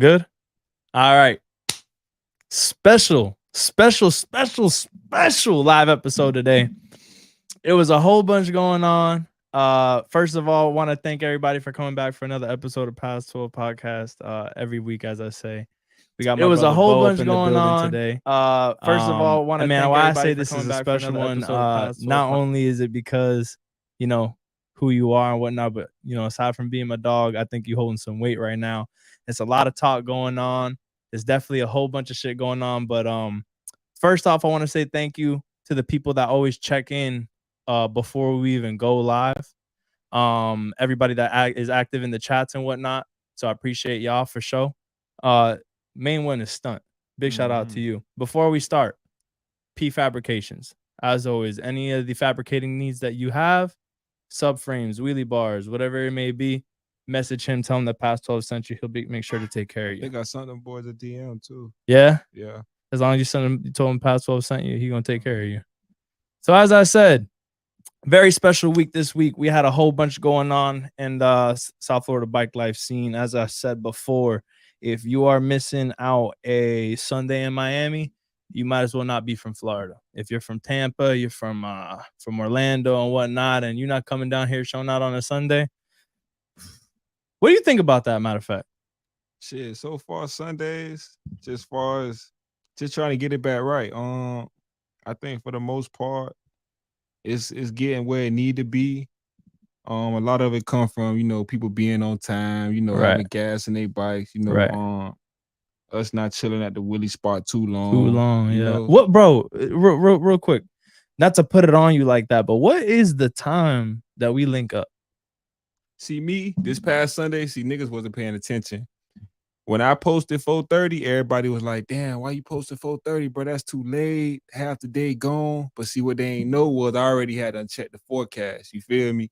Good? All right. Special live episode today. It was a whole bunch going on. First of all, want to thank everybody for coming back for another episode of Past 12 Podcast. Every week, as I say. We got my brother Bo up in the building today. First of all, want to thank why I everybody say for this is coming a back for special another one, episode of Past 12 not only is it because, you know, who you are and whatnot, but, you know, aside from being my dog, I think you're holding some weight right now. It's a lot of talk going on. There's definitely a whole bunch of shit going on. But first off, I want to say thank you to the people that always check in before we even go live. Everybody that is active in the chats and whatnot. So I appreciate y'all for sure. Main one is Stunt. Big shout out to you. Before we start, P Fabrications. As always, any of the fabricating needs that you have, subframes, wheelie bars, whatever it may be, message him, tell him that Past 12 sent you. He'll make sure to take care of you. They got some of them boys a DM too. Yeah? Yeah. As long as you send him, you told him Past 12 sent you, he gonna take care of you. So as I said, very special week this week. We had a whole bunch going on in the South Florida bike life scene. As I said before, if you are missing out a Sunday in Miami, you might as well not be from Florida. If you're from Tampa, you're from Orlando and whatnot, and you're not coming down here showing out on a Sunday. What do you think about that, matter of fact? Shit, so far Sundays, just far as just trying to get it back right. I think for the most part, it's getting where it need to be. A lot of it come from, you know, people being on time, you know, having gas in their bikes, you know, us not chilling at the Willie spot too long. Yeah. Know? What, bro? Real quick, not to put it on you like that, but what is the time that we link up? See, me this past Sunday, niggas wasn't paying attention. When I posted 4:30, everybody was like, damn, why you posted 4:30, bro? That's too late. Half the day gone. But see, what they ain't know was I already had unchecked the forecast. You feel me?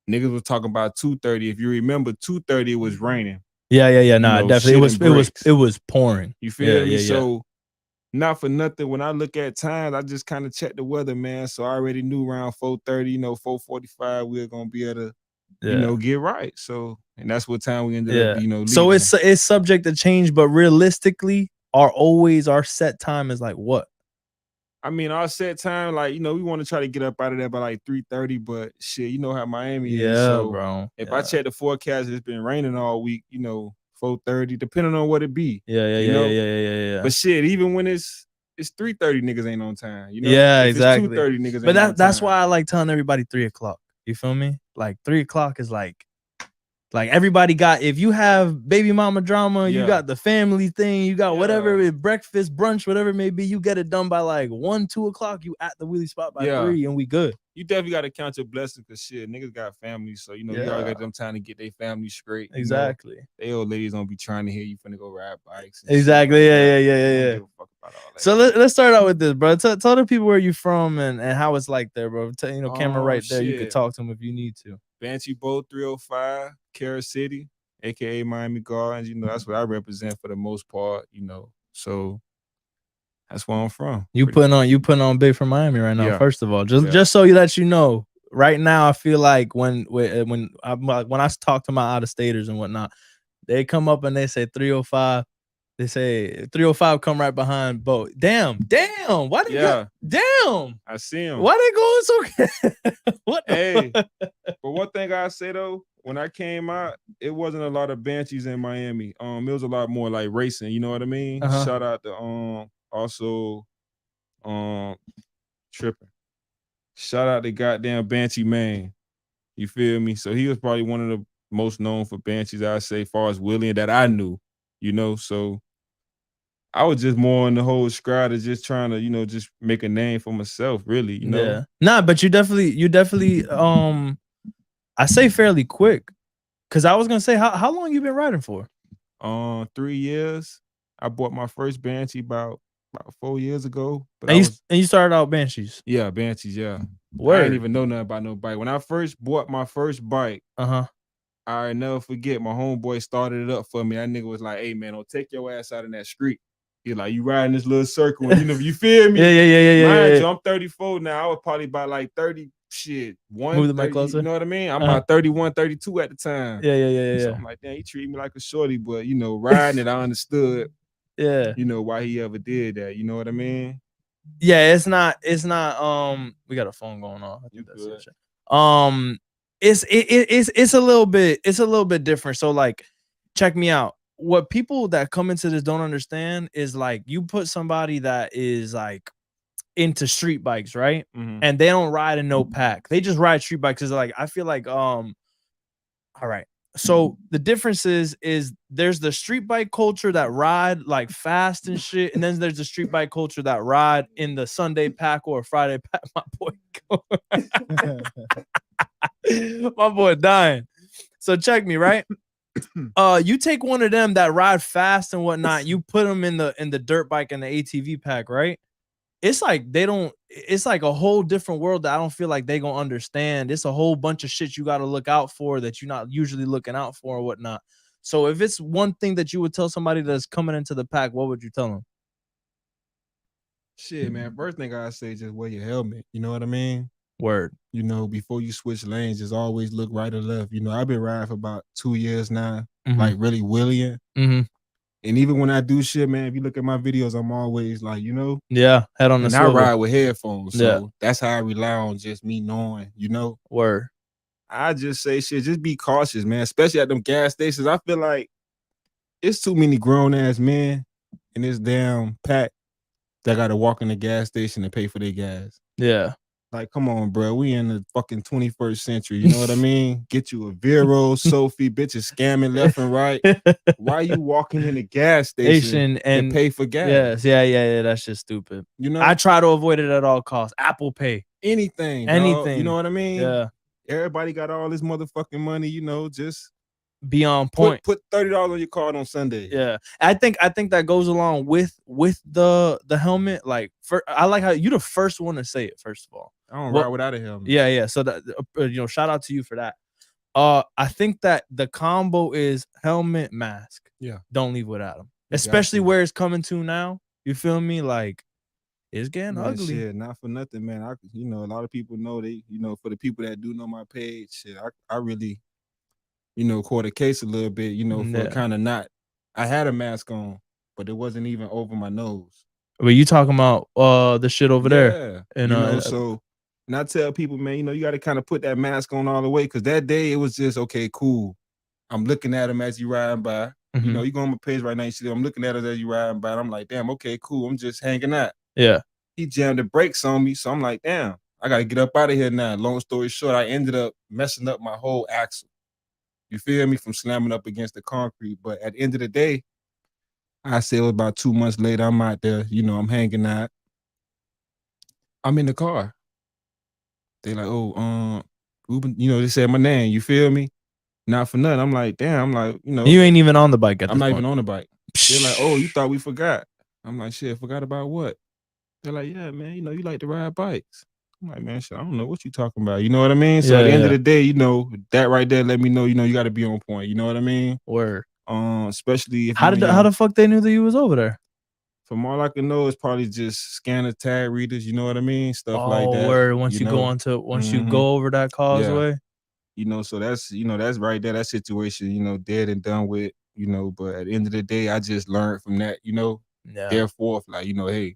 Niggas was talking about 2:30. If you remember, 2:30 it was raining. Yeah. Nah, definitely. It was pouring. You feel me? So not for nothing. When I look at times, I just kind of check the weather, man. So I already knew around 4:30, you know, 4:45, we were gonna be able to, you know, get right. So, and that's what time we ended up, you know, leaving. So it's subject to change, but realistically, our set time is like what? I mean, our set time, like, you know, we want to try to get up out of there by like 3:30, but shit, you know how Miami is. So bro. If I check the forecast, it's been raining all week, you know, 4:30, depending on what it be. Yeah. But shit, even when it's 3:30, niggas ain't on time. You know? Yeah, if exactly. It's 2:30, niggas ain't but on time. That's why I like telling everybody 3:00. You feel me? Like 3:00 is like everybody got, if you have baby mama drama, you got the family thing, you got whatever, breakfast, brunch, whatever it may be, you get it done by like 1, 2 o'clock, you at the wheelie spot by 3 and we good. You definitely got to count your blessings because shit, niggas got families. So, you know, you gotta get them time to get their family straight. Exactly. They old ladies don't be trying to hear you finna go ride bikes. Exactly. Like Yeah. So let's start out with this, bro. Tell the people where you from and how it's like there, bro. You know, camera right there. You could talk to them if you need to. Banshee Boat 305, Cara City, aka Miami Gardens. You know, that's what I represent for the most part. You know, so that's where I'm from. You putting on big for Miami right now. First of all, just so that you know, right now I feel like when I talk to my out of staters and whatnot, they come up and they say 305. They say 305 come right behind Bo. Damn. Why they damn? I see him. Why they going so? What? But one thing I say though, when I came out, it wasn't a lot of Banshees in Miami. It was a lot more like racing. You know what I mean? Shout out to also tripping. Shout out to goddamn Banshee Man. You feel me? So he was probably one of the most known for Banshees, I'd say, far as William that I knew. You know, so I was just more on the whole stride of just trying to, you know, just make a name for myself, really, you know? Yeah. Nah, but you definitely I say fairly quick. Cause I was gonna say, how long you been riding for? 3 years. I bought my first Banshee about 4 years ago. But and you started out Banshees? Yeah, Banshees, yeah. Word. I didn't even know nothing about no bike. When I first bought my first bike, I never forget, my homeboy started it up for me. That nigga was like, hey man, don't take your ass out in that street. He like, you riding this little circle, and you know, you feel me? Yeah. Mind you, I'm 34 now. I was probably about like 32 shit, Move the mic 130, closer. you know what I mean? I'm about 31, 32 at the time. Yeah. So I'm like, damn, he treated me like a shorty, but you know, riding it, I understood, Yeah. you know, why he ever did that. You know what I mean? Yeah, it's not we got a phone going on. I think that's it. It's a little bit different. So like check me out. What people that come into this don't understand is like you put somebody that is like into street bikes, right? And they don't ride in no pack. They just ride street bikes. Cause like I feel like all right. So the difference is there's the street bike culture that ride like fast and shit, and then there's the street bike culture that ride in the Sunday pack or Friday pack. My boy dying. So check me, right? You take one of them that ride fast and whatnot, you put them in the dirt bike and the ATV pack, right? It's like it's like a whole different world that I don't feel like they gonna understand. It's a whole bunch of shit you gotta look out for that you're not usually looking out for or whatnot. So if it's one thing that you would tell somebody that's coming into the pack, what would you tell them? Shit, man. First thing I say, just wear your helmet. You know what I mean? Word. You know, before you switch lanes, just always look right or left. You know, I've been riding for about 2 years now, like really wheeling. And even when I do shit, man, if you look at my videos, I'm always like, you know, head on the and I swivel. ride with headphones. So that's how I rely on just me knowing, you know. Word. I just say shit, just be cautious, man. Especially at them gas stations. I feel like it's too many grown ass men in this damn pack that gotta walk in the gas station and pay for their gas. Yeah. Like, come on, bro. We in the fucking 21st century. You know what I mean? Get you a Vero, Sophie, bitches scamming left and right. Why you walking in the gas station and pay for gas? Yeah. That's just stupid. You know, I try to avoid it at all costs. Apple Pay. Anything. Dog. You know what I mean? Yeah. Everybody got all this motherfucking money, you know, just be on point. Put $30 on your card on Sunday. Yeah. I think that goes along with the helmet. Like I like how you the first one to say it, first of all. I don't ride without a helmet. Yeah. So that shout out to you for that. I think that the combo is helmet, mask. Yeah. Don't leave without them. Especially where it's coming to now. You feel me? Like it's getting ugly. Shit, not for nothing, man. You know, a lot of people know you know, for the people that do know my page, shit, I really, you know, caught a case a little bit, you know, for kind of not. I had a mask on, but it wasn't even over my nose. But you talking about the shit over there? And you know, so and I tell people, man, you know, you got to kind of put that mask on all the way, because that day it was just okay, cool. I'm looking at him as you riding by. You know, you go on my page right now, you see I'm looking at him as you riding by. And I'm like, damn, okay, cool. I'm just hanging out. Yeah. He jammed the brakes on me, so I'm like, damn, I gotta get up out of here now. Long story short, I ended up messing up my whole axle. You feel me? From slamming up against the concrete. But at the end of the day, I say it was about 2 months later, I'm out there, you know, I'm hanging out. I'm in the car. They like, oh, Ruben, you know, they said my name, you feel me? Not for nothing. I'm like, damn, I'm like, you know. You ain't even on the bike at this point. I'm not even on the bike. They're like, oh, you thought we forgot. I'm like, shit, forgot about what? They're like, yeah, man, you know, you like to ride bikes. I'm like, man, shit, I don't know what you talking about. You know what I mean? So at the end of the day, you know, that right there let me know, you know, you got to be on point. You know what I mean? Word. Especially if how the fuck they knew that you was over there? From all I can know, it's probably just scanner tag readers. You know what I mean? Stuff like that. Word. Once you go you go over that causeway. You know, so that's, you know, that's right there. That situation, you know, dead and done with. You know, but at the end of the day, I just learned from that. You know, therefore, like, you know, hey.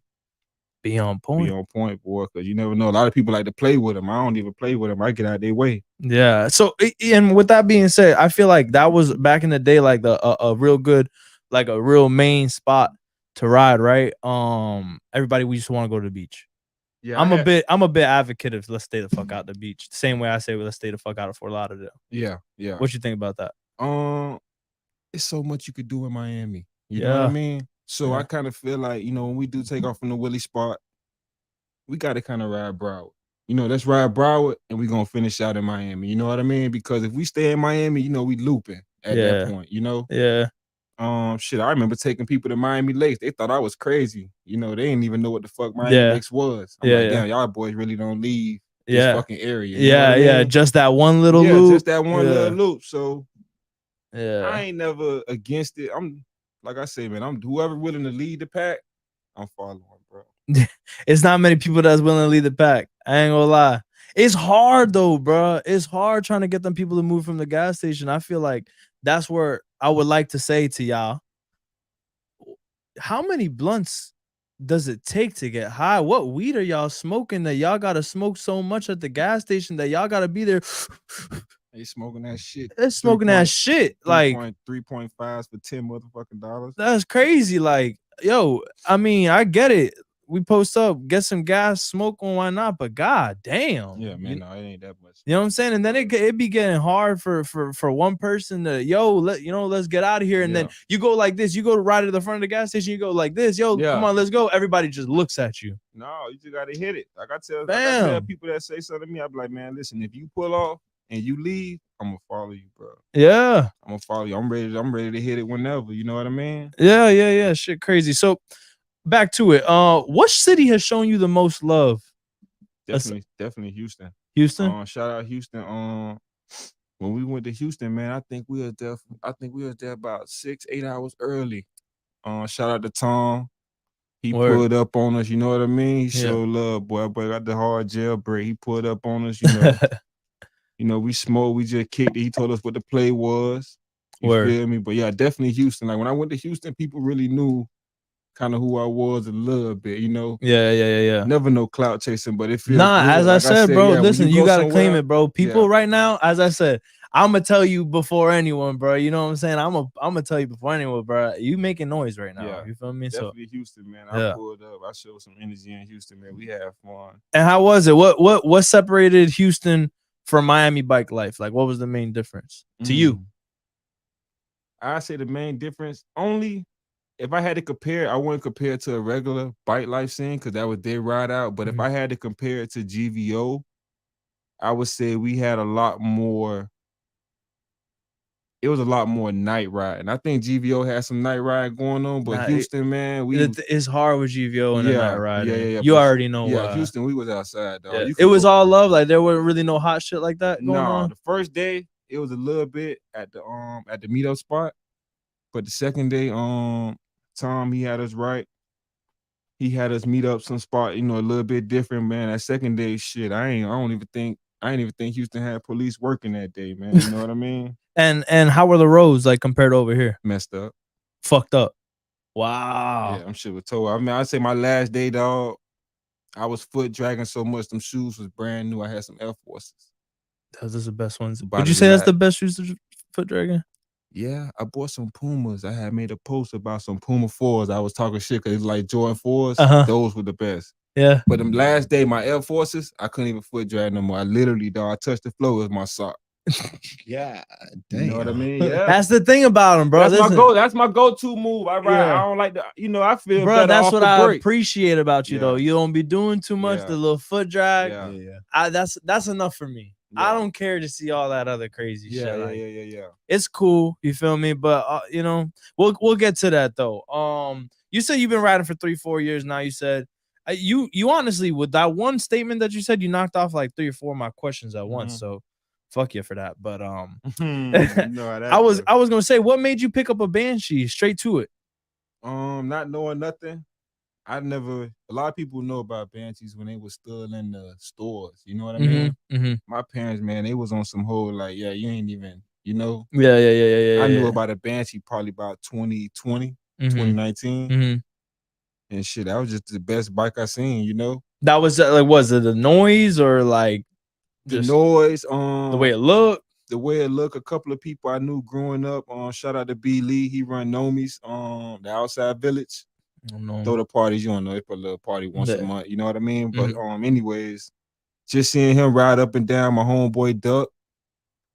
Be on point. Be on point, boy, because you never know. A lot of people like to play with them. I don't even play with them. I get out their way. Yeah. So, and with that being said, I feel like that was back in the day, like a real good, like a real main spot to ride, right? Everybody, we just want to go to the beach. Yeah, I'm a bit advocate of let's stay the fuck out the beach. The same way I say let's stay the fuck out of Fort Lauderdale. Yeah. What you think about that? It's so much you could do in Miami. You know what I mean? So I kind of feel like, you know, when we do take off from the Willie spot, we got to kind of ride Broward. You know, let's ride Broward and we're going to finish out in Miami. You know what I mean? Because if we stay in Miami, you know, we looping at that point, you know? Yeah. Shit, I remember taking people to Miami Lakes. They thought I was crazy. You know, they didn't even know what the fuck Miami Lakes was. I'm like, damn, y'all boys really don't leave this fucking area. You know what I mean? Just that one little loop. Just that one little loop. So I ain't never against it. I'm like I say, man, I'm whoever willing to lead the pack, I'm following, bro. It's not many people that's willing to lead the pack. I ain't gonna lie. It's hard though, bro. It's hard trying to get them people to move from the gas station. I feel like that's where I would like to say to y'all, how many blunts does it take to get high? What weed are y'all smoking that y'all gotta smoke so much at the gas station that y'all gotta be there? They smoking that shit. They're smoking that shit. Like 3.5s for $10 that's crazy. Like, yo, I mean, I get it. We post up, get some gas, smoke on, why not? But god damn. Yeah, man, no, it ain't that much. You know what I'm saying? And then it be getting hard for one person to let's get out of here. And then you go like this, you go right to the front of the gas station, you go like this, come on, let's go. Everybody just looks at you. No, you just gotta hit it. Like I tell people that say something to me, I be like, man, listen, if you pull off and you leave, I'm gonna follow you, bro. Yeah. I'm gonna follow you. I'm ready to hit it whenever. You know what I mean? Yeah. Shit crazy. So back to it. What city has shown you the most love? Definitely Houston. Houston? Shout out Houston. When we went to Houston, man, I think we was there about 6-8 hours early. Shout out to Tom. He pulled up on us, you know what I mean? He showed love, boy. Boy got the hard jailbreak. He pulled up on us, you know. You know, we smoked, we just kicked it. He told us what the play was. You feel me? But yeah, definitely Houston. Like when I went to Houston, people really knew kind of who I was a little bit, you know. Yeah. Never no clout chasing, but it feels good. As like I said, bro, listen, you gotta claim it, bro. People right now, as I said, I'm gonna tell you before anyone, bro. You know what I'm saying? I'm gonna tell you before anyone, bro. You making noise right now. Yeah, you feel me? Definitely Houston, man. I pulled up. I showed some energy in Houston, man. We had fun. And how was it? What separated Houston from Miami bike life? Like, what was the main difference to you? I say the main difference only. If I had to compare, I wouldn't compare it to a regular bike life scene because that was their ride out. But if I had to compare it to GVO, I would say we had a lot more. It was a lot more night ride, and I think GVO had some night ride going on. But Houston, man, it's hard with GVO and a night ride. Yeah. You already know. Yeah, Houston, we was outside, dog. Yeah. It was all love. Like there wasn't really no hot shit like that going on. The first day it was a little bit at the meetup spot, but the second day, Tom, he had us right. He had us meet up some spot, you know, a little bit different, man. That second day, shit, I ain't even think Houston had police working that day, man. You know what I mean? And how were the roads like compared to over here? Messed up. Fucked up. Wow. Yeah, I'm shit was told. I mean, I'd say my last day, dog, I was foot dragging so much, them shoes was brand new. I had some Air Forces. Those are the best ones. Would you say that's the best shoes to foot dragging? Yeah, I bought some Pumas. I had made a post about some Puma 4s. I was talking shit because it's like Jordan 4s. Those were the best. Yeah. But the last day, my Air Forces, I couldn't even foot drag no more. I literally, dog, I touched the floor with my sock. Yeah, damn. You know what I mean? Yeah. That's the thing about them, bro. That's my go-to move. I ride. I don't like the, you know, I feel bro, better that's off what the I break. appreciate about you, though. You don't be doing too much, the little foot drag. That's enough for me. I don't care to see all that other crazy shit. Yeah. It's cool, you feel me? But you know, we'll get to that though. You said you've been riding for 3-4 years now. You said you honestly, with that one statement that you said, you knocked off like 3 or 4 of my questions at once. So fuck you for that. But I was gonna say, what made you pick up a Banshee? Straight to it. Not knowing nothing. A lot of people know about Banshees when they were still in the stores. You know what I mean? My parents, man, they was on some whole like, yeah, you ain't even, you know? Yeah. I knew about a Banshee probably about 2020, 2019. And shit, that was just the best bike I seen, you know? That was like, was it the noise or like the noise, the way it looked? The way it looked, a couple of people I knew growing up. Shout out to B Lee, he run Nomies, the Outside Village. Throw the parties, you don't know, they put a little party once a month, you know what I mean? But anyways, just seeing him ride up and down, my homeboy Duck,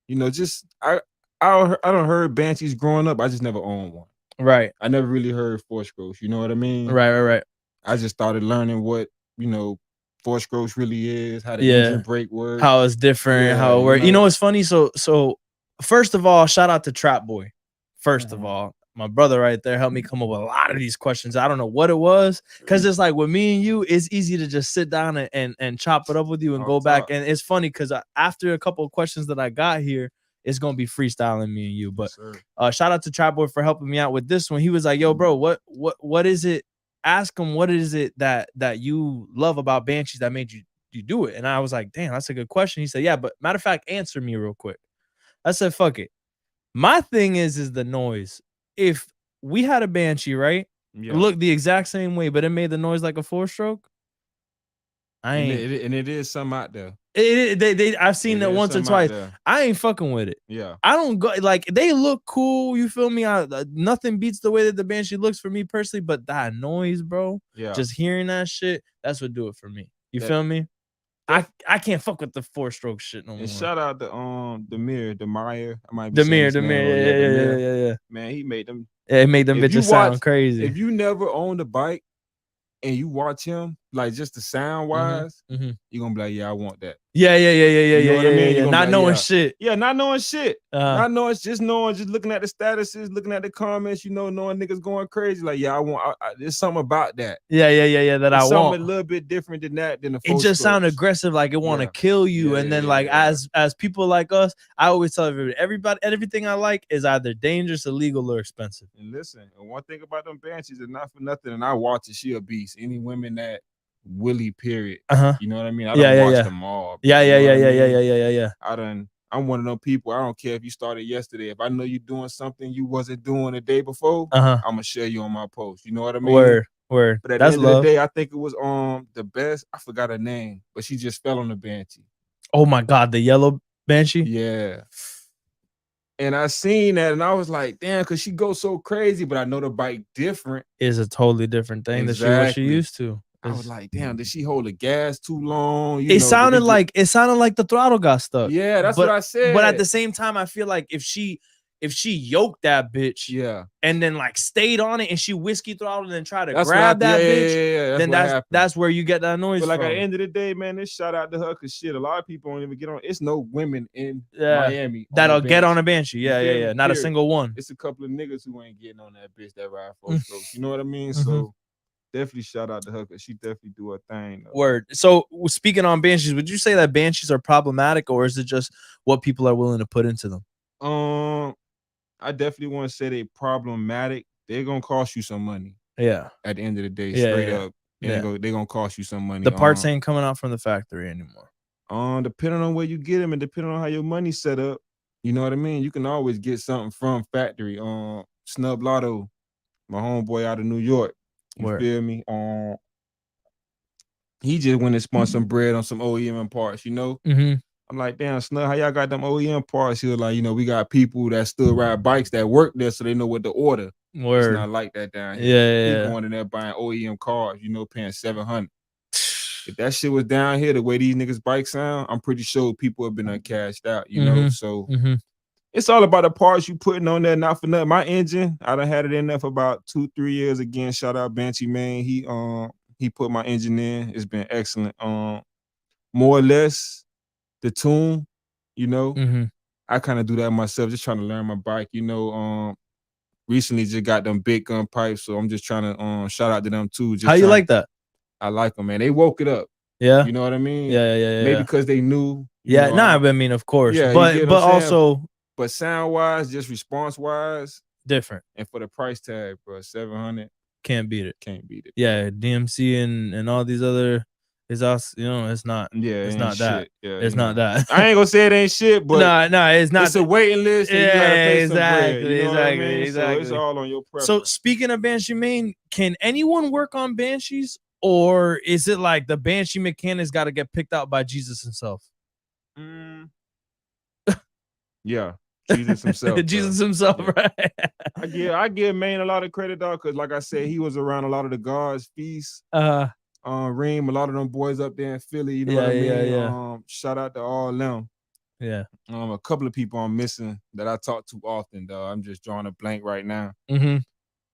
you know, just I don't heard Banshees growing up. I just never owned one. Right. I never really heard four strokes, you know what I mean? Right. I just started learning what, you know, four strokes really is, how the engine brake works, how it's different, how it works. You know what's funny? So first of all, shout out to Trap Boy. First of all, my brother right there helped me come up with a lot of these questions. I don't know what it was, because it's like with me and you, it's easy to just sit down and chop it up with you and go back. And it's funny because after a couple of questions that I got here, it's gonna be freestyling me and you. But shout out to Trap Boy for helping me out with this one. He was like, "Yo, bro, what is it? Ask him what is it that you love about Banshees that made you you do it? And I was like, damn, that's a good question. He said, yeah, but matter of fact, answer me real quick. I said, fuck it. My thing is the noise. If we had a Banshee, right? Yeah. Look the exact same way, but it made the noise like a 4-stroke. I And ain't. it is some out there. I've seen that once or twice. I ain't fucking with it. Yeah. I don't go like they look cool. You feel me? Nothing beats the way that the Banshee looks for me personally, but that noise, bro. Yeah. Just hearing that shit, that's what do it for me. You That- feel me? I can't fuck with the 4-stroke shit no more. And shout out to the Meyer. I might be The saying mirror, his the name mirror, wrong. yeah, the yeah, Meyer. yeah. Man, he made them. Yeah, it made them If you bitches sound watch- crazy. If you never owned a bike and you watch him, like just the sound wise, you're gonna be like, yeah, I want that. Yeah. You know what I mean? You're gonna Not be like, knowing yeah. shit. Yeah, not knowing shit. Uh-huh. Not knowing, just looking at the statuses, looking at the comments, knowing niggas going crazy. Like, yeah, there's something about that. Yeah. That It's I something want. a little bit different than that than the It just sound strokes. aggressive, like it want to Yeah. kill you. Yeah, And then, yeah, like, yeah. as people like us, I always tell everybody, everything I like is either dangerous, illegal, or expensive. And listen, and one thing about them Banshees is not for nothing. And I watch it, she a beast. Any women that Willie, period. Uh-huh. You know what I mean? I Yeah, don't watch yeah. them all. Yeah. You know what I mean? Yeah. I'm one of them people. I don't care if you started yesterday. If I know you doing something you wasn't doing the day before, Uh-huh. I'm gonna share you on my post. You know what I mean? Word. But at That's the end love. of the day, I think it was the best. I forgot her name, but she just fell on the Banshee. Oh my God, the yellow Banshee? Yeah. And I seen that and I was like, damn, because she goes so crazy, but I know the bike different. Is a totally different thing than what she used to. I was like, damn, did she hold the gas too long? It sounded like the throttle got stuck. Yeah, that's what I said. But at the same time, I feel like if she yoked that bitch, yeah, and then like stayed on it and she whiskey throttled and then tried to that's grab that bitch, yeah, then that's where you get that noise. But like from. at the end of the day, man, this shout out to her because shit, a lot of people don't even get on. It's no women in Yeah, Miami that'll get on a Banshee. Yeah. Not a single one. It's a couple of niggas who ain't getting on that bitch that ride 4-strokes. You know what I mean? So definitely shout out to her because she definitely do her thing. Though. Word. So speaking on Banshees, would you say that Banshees are problematic, or is it just what people are willing to put into them? I definitely want to say they problematic. They're gonna cost you some money. Yeah. At the end of the day, straight up, they're gonna cost you some money. The parts ain't coming out from the factory anymore. Depending on where you get them and depending on how your money's set up, you know what I mean. You can always get something from factory. Snub Lotto, my homeboy out of New York. You feel me? He just went and spun some bread on some OEM parts. I'm like, damn, Snub, how y'all got them OEM parts? He was like, we got people that still ride bikes that work there, so they know what to order. It's not like that down here. Yeah. He going in there buying OEM cars, paying $700. If that shit was down here, the way these niggas bikes sound, I'm pretty sure people have been cashed out, So it's all about the parts you putting on there, not for nothing. My engine, I done had it in there for about 2-3 years. Again, shout out Banshee, man. He put my engine in. It's been excellent. More or less the tune, I kind of do that myself, just trying to learn my bike, recently just got them big gun pipes, so I'm just trying to shout out to them too. How you like that? I like them, man. They woke it up. Yeah. You know what I mean? Yeah. Maybe because they knew. I mean, of course. Yeah, but also. But sound wise, just response wise, different. And for the price tag, bro, $700. Can't beat it. Can't beat it. Yeah, DMC and all these other. It's us, it's not. Yeah, it's not that. Yeah, it's not that. I ain't gonna say it ain't shit, but no, it's not. It's a waiting list. And you gotta pay some bread, exactly. So it's all on your preference. So speaking of Banshee main, can anyone work on Banshees, or is it like the Banshee mechanics got to get picked out by Jesus himself? Yeah, Jesus himself. Jesus himself, right? I give Maine a lot of credit though, because like I said, he was around a lot of the guards, feasts. Reem, a lot of them boys up there in Philly, you know what I mean? Yeah. Shout out to all them. Yeah. A couple of people I'm missing that I talk to often, though. I'm just drawing a blank right now.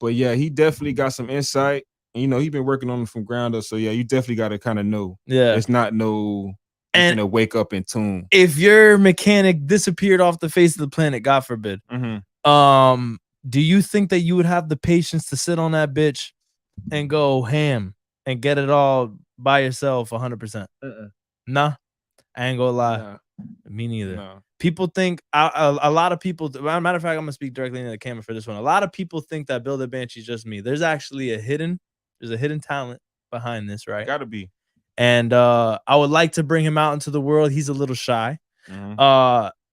But yeah, he definitely got some insight. And, he been working on them from ground up. So yeah, you definitely got to kind of know. Yeah. It's not and wake up in tune. If your mechanic disappeared off the face of the planet, God forbid, do you think that you would have the patience to sit on that bitch and go ham and get it all by yourself 100%? Nah, I ain't gonna lie. Nah. Me neither. No. People think a lot of people. Matter of fact, I'm gonna speak directly into the camera for this one. A lot of people think that Build a Banshee is just me. There's actually a hidden talent behind this, right? Gotta be. and I would like to bring him out into the world. He's a little shy.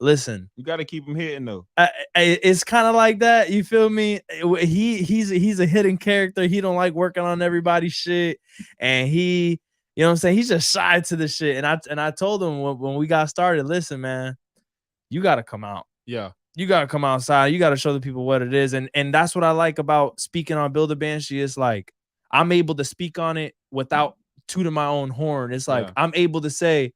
Listen, You got to keep him hitting though. it's kind of like that. You feel me? He's a hidden character. He don't like working on everybody's shit, and you know what I'm saying? He's just shy to the shit. And I told him when we got started, listen, man, you got to come out. Yeah. You got to come outside. You got to show the people what it is. And that's what I like about speaking on Build a Banshee. It's like I'm able to speak on it without tooting my own horn. It's like I'm able to say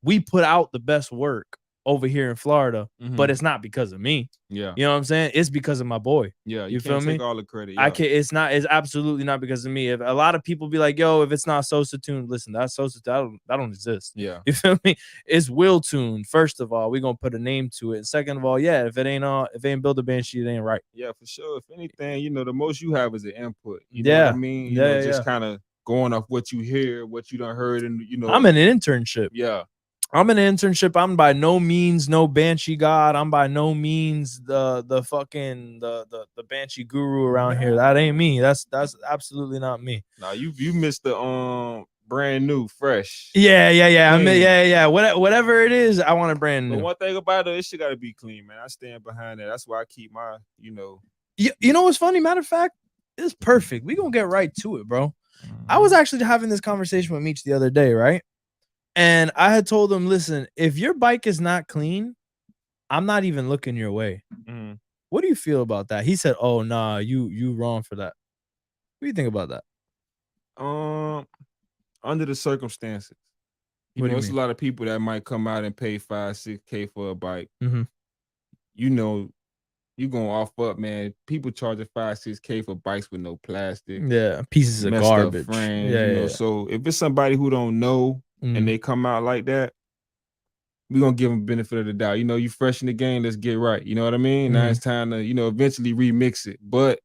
we put out the best work over here in Florida, but it's not because of me. Yeah. You know what I'm saying? It's because of my boy. Yeah. You feel can't me? take all the credit. I can't. It's absolutely not because of me. If a lot of people be like, "Yo, if it's not Sosa Tune, listen, that's Sosa. That don't exist." Yeah. You feel me? It's Will Tune. First of all, we're gonna put a name to it. And second of all, yeah, if it ain't Build a Banshee, it ain't right. Yeah, for sure. If anything, you know, the most you have is an input. You know what I mean? You know, just kind of going off what you hear, what you done heard, and you know, I'm in an internship. Yeah. I'm in an internship. I'm by no means no Banshee god. I'm by no means the fucking the Banshee guru around here. That ain't me. That's absolutely not me. Nah, you missed the brand new, fresh. Yeah. I mean, yeah. Whatever it is, I want a brand new. But one thing about it shit gotta be clean, man. I stand behind that. That's why I keep my, you know. You know what's funny? Matter of fact, it's perfect. We gonna get right to it, bro. I was actually having this conversation with Meech the other day, right? And I had told him, listen, if your bike is not clean, I'm not even looking your way. What do you feel about that? He said, oh, nah, you wrong for that. What do you think about that? Under the circumstances. You know, it's a lot of people that might come out and pay $5, $6K for a bike. You know, you gonna off up, man. People charging $5, $6K for bikes with no plastic. Yeah, pieces of garbage. Frames, you know. So if it's somebody who don't know and they come out like that, we gonna give them benefit of the doubt. You know, you fresh in the game, let's get right. You know what I mean? Now it's time to, you know, eventually remix it. But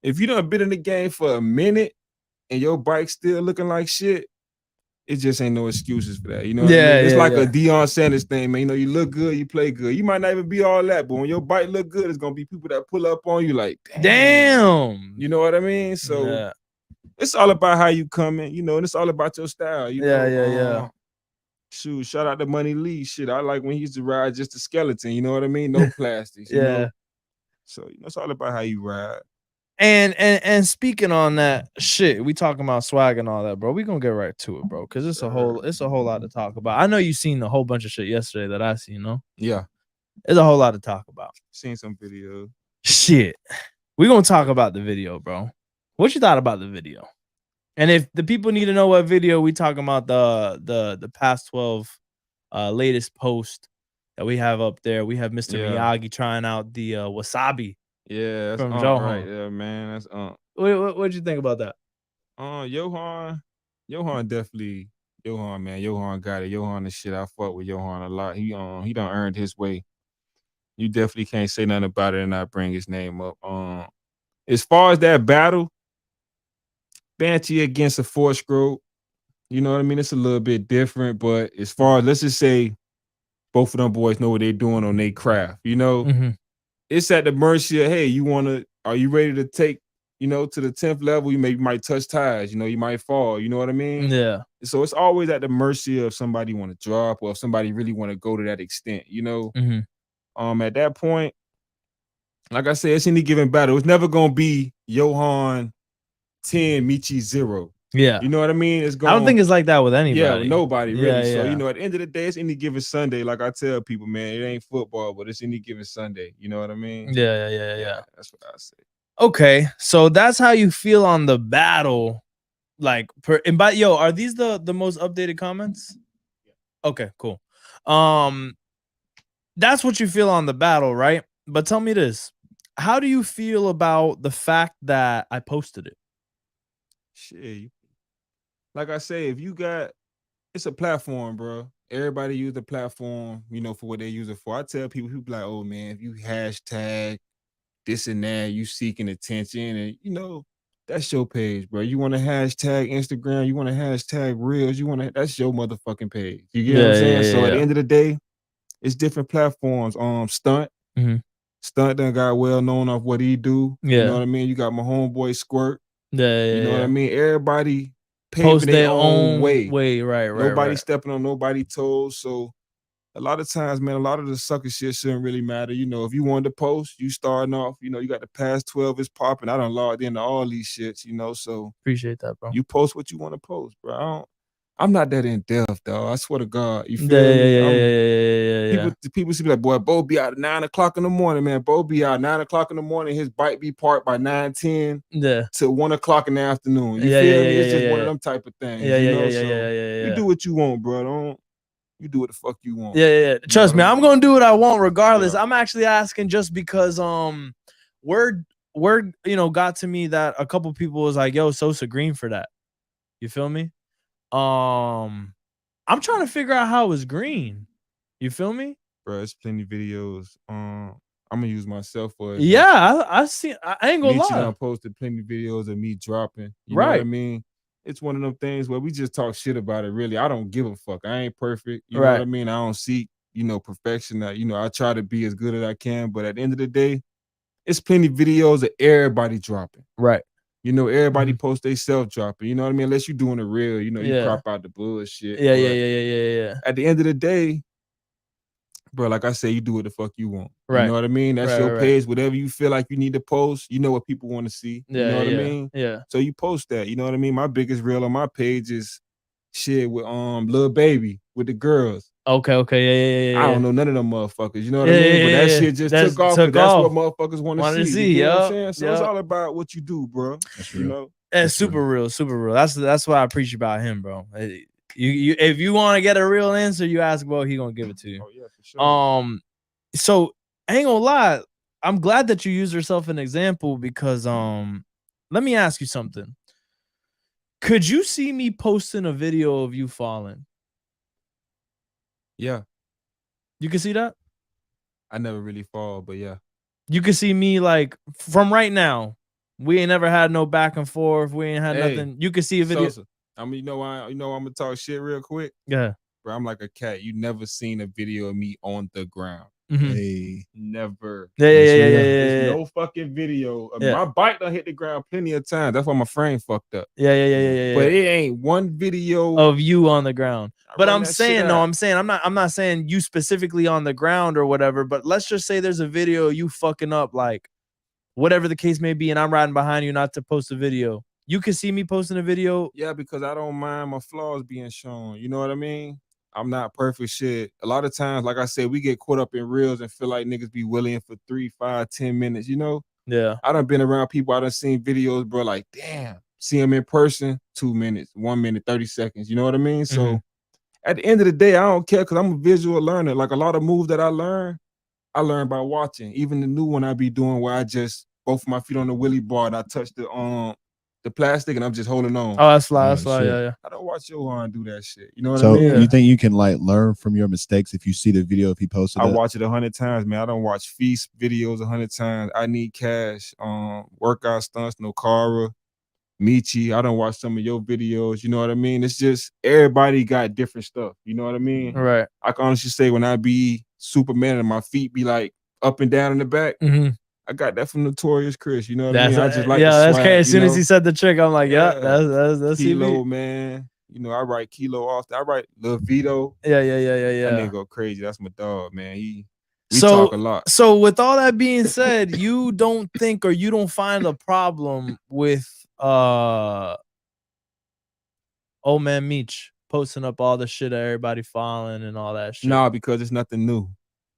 if you done been in the game for a minute and your bike's still looking like shit, it just ain't no excuses for that. You know what I mean? It's like a Deion Sanders thing, man. You know, you look good, you play good. You might not even be all that, but when your bike look good, it's gonna be people that pull up on you like, damn. You know what I mean? So it's all about how you coming, you know, and it's all about your style. You know? Shoot, shout out to Money Lee. Shit, I like when he used to ride just a skeleton, you know what I mean? No plastics, you know? So, you know, it's all about how you ride. And speaking on that shit, we talking about swag and all that, bro. We gonna get right to it, bro, because it's a whole lot to talk about. I know you seen a whole bunch of shit yesterday that I seen, no? Yeah. There's a whole lot to talk about. Seen some videos. Shit. We gonna talk about the video, bro. What you thought about the video? And if the people need to know what video, we talking about the past 12 latest post that we have up there. We have Mr. Miyagi trying out the wasabi. Yeah, that's from Johan. Right there, man. That's What'd you think about that? Johan definitely. Johan, man. Johan got it. Johan the shit. I fuck with Johan a lot. He done earned his way. You definitely can't say nothing about it and not bring his name up. As far as that battle, Banshee against a 4-stroke, you know what I mean? It's a little bit different, but as far as, let's just say both of them boys know what they're doing on their craft, you know? It's at the mercy of, hey, are you ready to take, you know, to the 10th level? You might touch ties, you know, you might fall, you know what I mean? Yeah. So it's always at the mercy of somebody want to drop or if somebody really want to go to that extent, you know? At that point, like I said, it's any given battle. It's never gonna be Johan 10, Michi 0. Yeah. You know what I mean? I don't think it's like that with anybody. Yeah, with nobody really. Yeah, so, you know, at the end of the day, it's any given Sunday. Like I tell people, man, it ain't football, but it's any given Sunday. You know what I mean? Yeah. That's what I say. Okay, so that's how you feel on the battle. Like, are these the most updated comments? Okay, cool. That's what you feel on the battle, right? But tell me this. How do you feel about the fact that I posted it? Shit. Like I say, it's a platform, bro. Everybody use the platform, you know, for what they use it for. I tell people who be like, oh man, if you hashtag this and that, you seeking attention, and you know, that's your page, bro. You want to hashtag Instagram, you want to hashtag Reels, that's your motherfucking page. You get what I'm saying? So at the end of the day, it's different platforms. Stunt. Stunt done got well known off what he do. You know what I mean? You got my homeboy Squirt. You know what I mean? Everybody paving their own way. Right. Nobody stepping on nobody's toes. So a lot of times, man, a lot of the sucker shit shouldn't really matter. You know, if you wanted to post, you starting off, you know, you got the past 12 is popping. I done logged into all these shits, you know, so Appreciate that, bro. you post what you want to post, bro. I'm not that in depth, dog. I swear to God. You feel Yeah, me? People see me like, boy, Bo be out at 9 o'clock in the morning, man. Bo be out 9 o'clock in the morning. His bike be parked by 9:10 to 1 o'clock in the afternoon. You feel me? It's just one of them type of things, you know? So you do what you want, bro. You do what the fuck you want. Yeah. Trust me, I'm gonna do what I want regardless. Yeah. I'm actually asking just because word got to me that a couple people was like, yo, Sosa green for that. You feel me? I'm trying to figure out how it was green. You feel me? Bro, it's plenty of videos. I'm gonna use myself for example. Yeah, I see. I ain't gonna Nietzsche lie. done posted plenty of videos of me dropping. You know what I mean? It's one of them things where we just talk shit about it. Really, I don't give a fuck. I ain't perfect. You know what I mean? I don't seek, perfection. I try to be as good as I can. But at the end of the day, it's plenty of videos of everybody dropping. Right. Everybody post they self dropping. You know what I mean? Unless you doing it real. You crop out the bullshit. Yeah. At the end of the day, bro, like I say, you do what the fuck you want. Right. You know what I mean? That's your page. Whatever you feel like you need to post, you know what people want to see. You know what I mean? Yeah. So you post that. You know what I mean? My biggest reel on my page is shit with Lil Baby with the girls. Okay. Yeah. I don't know none of them motherfuckers. You know what I mean? But that shit just took off because that's what motherfuckers want to see. You know what I'm saying? So it's all about what you do, bro. That's you real. know? It's super real. That's what I appreciate about him, bro. You if you want to get a real answer, you ask Bo, he gonna give it to you. Oh yeah, for sure. So I ain't gonna lie. I'm glad that you used yourself an example because let me ask you something. Could you see me posting a video of you falling? Yeah. You can see that? I never really fall, but yeah. You can see me like from right now. We ain't never had no back and forth. We ain't had nothing. You can see a video. Sosa, I mean, I'm gonna talk shit real quick. Yeah. Bro, I'm like a cat. You never seen a video of me on the ground. Hey. Never. Yeah. There's no fucking video. My bike done hit the ground plenty of times. That's why my frame fucked up. Yeah. But it ain't one video of you on the ground. But I'm saying, I'm not saying you specifically on the ground or whatever, but let's just say there's a video of you fucking up, like whatever the case may be, and I'm riding behind you not to post a video. You can see me posting a video. Yeah, because I don't mind my flaws being shown. You know what I mean? I'm not perfect shit. A lot of times, like I said, we get caught up in reels and feel like niggas be willing for 3, 5, 10 minutes, you know? Yeah. I done been around people, I done seen videos, bro, like, damn, see them in person, 2 minutes, 1 minute, 30 seconds. You know what I mean? So at the end of the day, I don't care because I'm a visual learner. Like a lot of moves that I learn by watching. Even the new one I be doing where I just both of my feet on the wheelie bar and I touch the plastic and I'm just holding on. Oh, that's fly. Yeah. I don't watch Johan do that shit. You know what I mean? So you think you can like learn from your mistakes if you see the video if he posted I it? watch it 100 times, man. I don't watch Feast videos 100 times. I Need Cash, Workout Stunts, Nokara, Michi. I don't watch some of your videos. You know what I mean? It's just everybody got different stuff. You know what I mean? Right. I can honestly say when I be Superman and my feet be like up and down in the back, I got that from Notorious Chris. You know what I mean? I just like the swag, that's crazy. As soon as he said the trick, I'm like, that's Kilo, CB. man. I write Kilo off. I write Lil Vito. Yeah. That nigga go crazy. That's my dog, man. We so, talk a lot. So with all that being said, you don't think or you don't find a problem with old man Meech posting up all the shit of everybody falling and all that shit? Nah, because it's nothing new.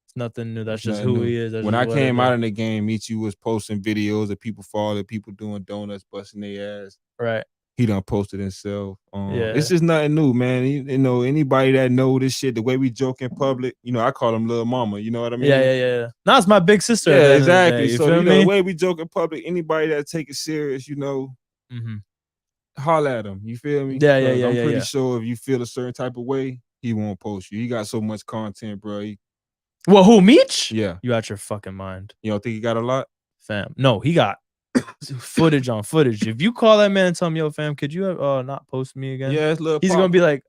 It's nothing new. That's just who he is. When I came out in the game, Michi was posting videos of people falling, people doing donuts, busting their ass. Right. He done posted himself. It's just nothing new, man. Anybody that know this shit, the way we joke in public, I call him Lil Mama. You know what I mean? Yeah. Now it's my big sister. Yeah, exactly. You so feel me? The way we joke in public, anybody that take it serious, holler at him. You feel me? Yeah. I'm pretty sure if you feel a certain type of way, he won't post you. He got so much content, bro. Well, who, Meech? Yeah. You out your fucking mind. You don't think he got a lot? Fam. No, he got footage on footage. If you call that man and tell him, yo, fam, could you not post me again? Yeah, it's little He's gonna be like,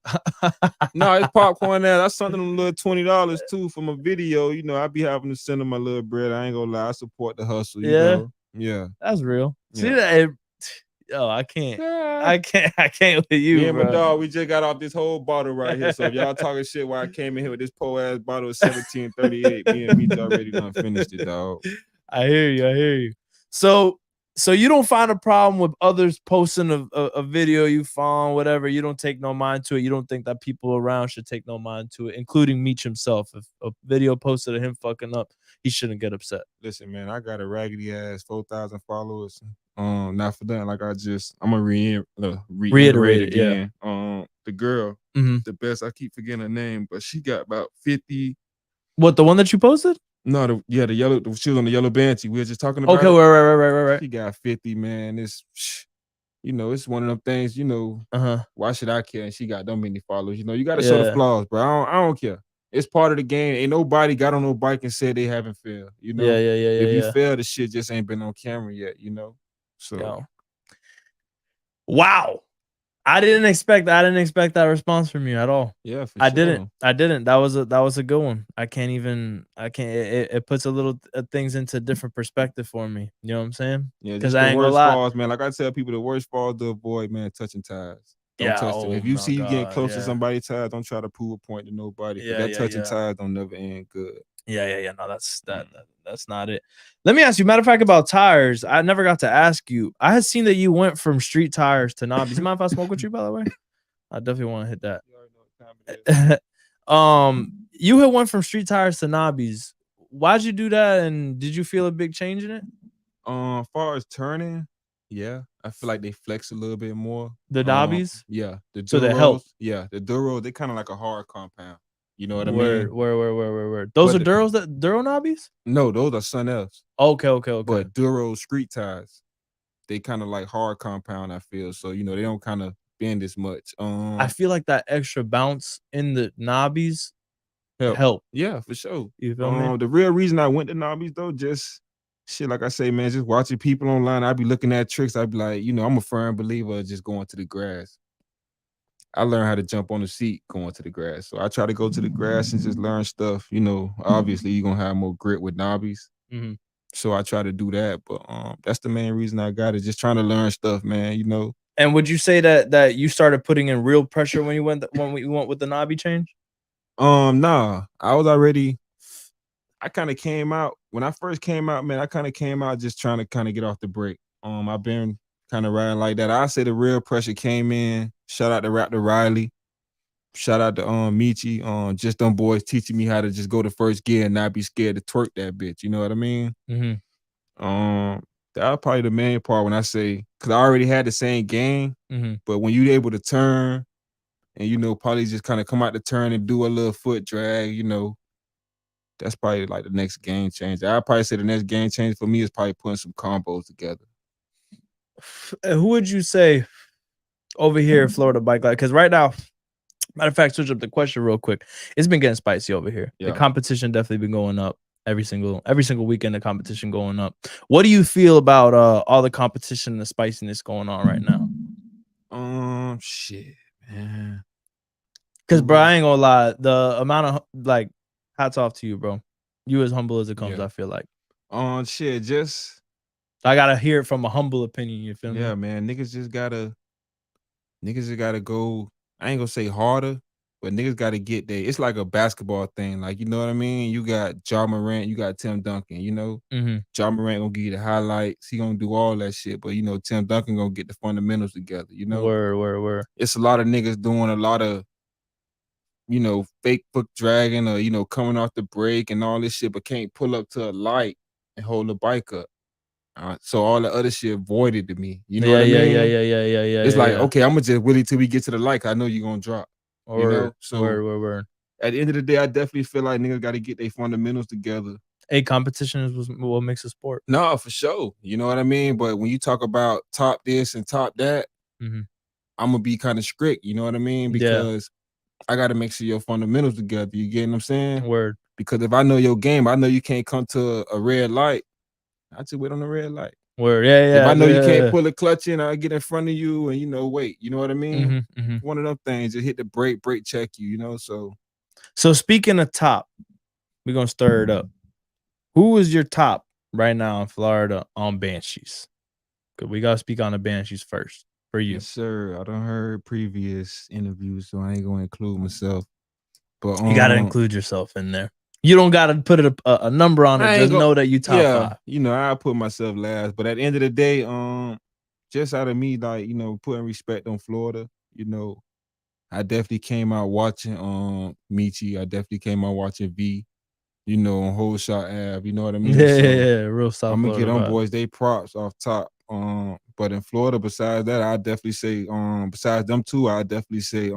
no, it's popcorn now. That's something them little $20 too from a video. I be having to send him my little bread. I ain't gonna lie. I support the hustle. You know? Yeah. That's real. Yeah. See that? Yo, I can't. Ah. I can't with Me you, and my bro. dog, we just got off this whole bottle right here. So if y'all talking shit while I came in here with this poor ass bottle of 1738, me and Meech already done finished it, dog. I hear you. I hear you. So you don't find a problem with others posting a video you found, whatever. You don't take no mind to it. You don't think that people around should take no mind to it, including Meech himself. If a video posted of him fucking up, he shouldn't get upset. Listen, man, I got a raggedy ass 4,000 followers. Not for that. Like I'm gonna reiterate it, yeah. again. The girl, Mhm. the best. I keep forgetting her name, but she got about 50. What, the one that you posted? No, the yellow. She was on the yellow banshee. We were just talking about Okay, it. right. She got 50, man. It's it's one of them things. Why should I care? And she got them many followers. You got to show the Yeah. flaws, bro. I don't care. It's part of the game. Ain't nobody got on no bike and said they haven't failed. Yeah. If you fail, the shit just ain't been on camera yet. So Yo. Wow. I didn't expect that response from you at all. yeah, for I sure. didn't. That was a good one. I can't. It puts a little things into different perspective for me. You know what I'm saying? Yeah, Because just I the ain't gonna worst lie. falls, man. Like I tell people, the worst falls to avoid, man, touching tires. Don't Yeah. touch them. Oh If you my see you getting God. close to Yeah. somebody's tires, don't try to prove a point to nobody. Because that touching Yeah. tires don't never end good. Yeah. No, that's not it. Let me ask you. Matter of fact, about tires, I never got to ask you. I had seen that you went from street tires to knobbies. You mind if I smoke with you, by the way? I definitely want to hit that. You already know what time it is. You had went from street tires to knobbies. Why'd you do that? And did you feel a big change in it? Far as turning, yeah, I feel like they flex a little bit more. The knobbies? Yeah, the So they help. Duros, yeah, the Duros, they kind of like a hard compound. You know what I Word. mean? Those are But Duro knobbies? no, those are something else. Okay. But Duro street tires, they kind of like hard compound, I feel. So, they don't kind of bend as much. I feel like that extra bounce in the knobbies Help. help. Yeah, for sure. You feel me? The real reason I went to knobbies though, just shit, like I say, man, just watching people online. I be looking at tricks. I be like, I'm a firm believer of just going to the grass. I learned how to jump on the seat going to the grass. So I try to go to the grass and just learn stuff. Obviously you're gonna have more grit with knobbies. Mhm. So I try to do that. But that's the main reason I got it. Just trying to learn stuff, man. And would you say that you started putting in real pressure when you went with the knobby change? Nah. I kind of came out when I first came out, man. I kind of came out just trying to kind of get off the brake. I've been kind of riding like that. I say the real pressure came in. Shout out to Raptor Riley. Shout out to Michi. Just them boys teaching me how to just go to first gear and not be scared to twerk that bitch. You know what I mean? Mhm. That was probably the main part when I say, because I already had the same game, Mhm. but when you're able to turn and probably just kind of come out the turn and do a little foot drag, that's probably like the next game changer. I'd probably say the next game changer for me is probably putting some combos together. Who would you say over here in Florida BikeLife? Because right now, matter of fact, switch up the question real quick. It's been getting spicy over here. The Yeah. competition definitely been going up every single weekend. The competition going up. What do you feel about all the competition and the spiciness going on right now? Shit, man. Because bro, I ain't gonna lie, the amount of hats off to you, bro. You as humble as it comes. Yeah. I feel like Shit, just I gotta hear it from a humble opinion. You feel me? yeah, man. Niggas just gotta go. I ain't gonna say harder, but niggas gotta get there. It's like a basketball thing. Like, you know what I mean? You got Ja Morant, you got Tim Duncan, Mm-hmm. Ja Morant gonna give you the highlights. He gonna do all that shit. But Tim Duncan gonna get the fundamentals together, Word. It's a lot of niggas doing a lot of, fake foot dragging or, coming off the brake and all this shit, but can't pull up to a light and hold the bike up. So all the other shit voided to me. You know what I mean? Yeah. It's like, okay, I'm gonna just wait till we get to the light. I know you're gonna drop. So Word. at the end of the day, I definitely feel like niggas got to get their fundamentals together. Competition is what makes a sport. No, for sure. You know what I mean? But when you talk about top this and top that, Mm-hmm. I'm gonna be kind of strict. You know what I mean? Because I got to make sure your fundamentals together. You get what I'm saying? Word. Because if I know your game, I know you can't come to a red light. I just wait on the red light. Word. Yeah. If I know you can't pull a clutch in, I get in front of you and wait. You know what I mean? Mm-hmm. One of them things, just hit the brake check you. So speaking of top, we're gonna stir it up. Who is your top right now in Florida on Banshees? Good. We gotta speak on the Banshees first for you. Yes, sir. I done heard previous interviews, so I ain't gonna include myself. But You gotta include yourself in there. You don't gotta put a number on it. I ain't Just go, know that you top 5. you know, I put myself last. But at the end of the day, just out of me, like, you know, putting respect on Florida, you know, I definitely came out watching Michi. I definitely came out watching V, you know, on Whole Shot Ave. You know what I mean? Yeah, real South I'm gonna Florida get on vibe. boys, they props off top. But in Florida, besides that, I definitely say, besides them two, I definitely say,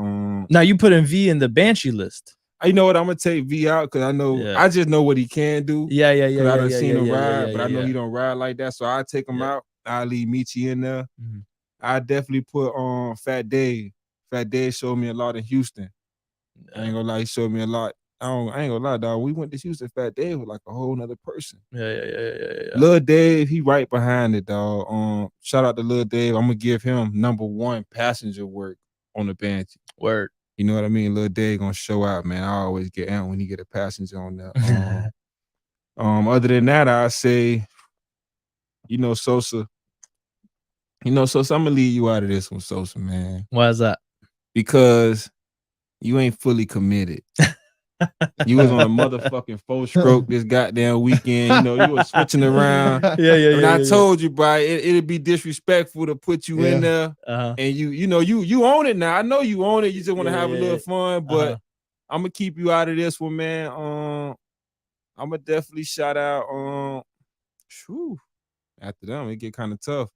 Now you put in V in the Banshee list. you know what? I'm gonna take V out because I know Yeah. I just know what he can do. Yeah, Cause I done seen him ride, but I know yeah. he don't ride like that. So I take him out. I leave Michi in there. Mhm. I definitely put on Fat Dave. Fat Dave showed me a lot in Houston. I ain't gonna lie, he showed me a lot. I ain't gonna lie, dog. We went to Houston. Fat Dave was like a whole nother person. Yeah. Lil Dave, he right behind it, dog. Shout out to Lil Dave. I'm gonna give him #1 passenger work on the Banshee. Word. You know what I mean? Lil Dave gonna show out, man. I always get out when he get a passenger on there. Other than that, I say, you know, Sosa. You know, Sosa, I'm gonna leave you out of this one, Sosa, man. Why is that? Because you ain't fully committed. You was on a motherfucking 4-stroke this goddamn weekend. You know, you was switching around. Yeah. I told you, bro, it'd be disrespectful to put you in there. Uh-huh. And you know, you own it now. I know you own it. You just want to have a little fun, but Uh-huh. I'm gonna keep you out of this one, man. I'm gonna definitely shout out. After them, it get kind of tough.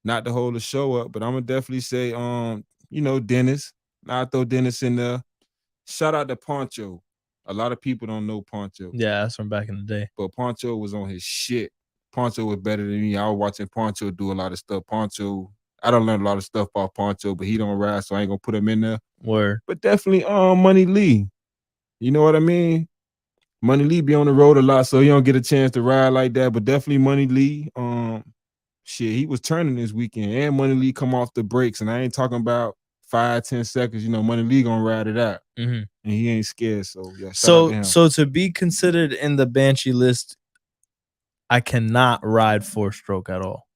Not to hold the show up, but I'm gonna definitely say, you know, Dennis. I throw Dennis in there. Shout out to Poncho. A lot of people don't know Poncho. Yeah, that's from back in the day. But Poncho was on his shit. Poncho was better than me. I was watching Poncho do a lot of stuff. Poncho, I don't learn a lot of stuff off Poncho, but he don't ride, so I ain't gonna put him in there. Word. But definitely Money Lee. You know what I mean? Money Lee be on the road a lot, so he don't get a chance to ride like that. But definitely Money Lee. Shit, he was turning this weekend, and Money Lee come off the brakes, and I ain't talking about 5-10 seconds. You know, Money Lee gonna ride it out, and he ain't scared. So yeah, shout out to him. So to be considered in the Banshee list, I cannot ride 4-stroke at all.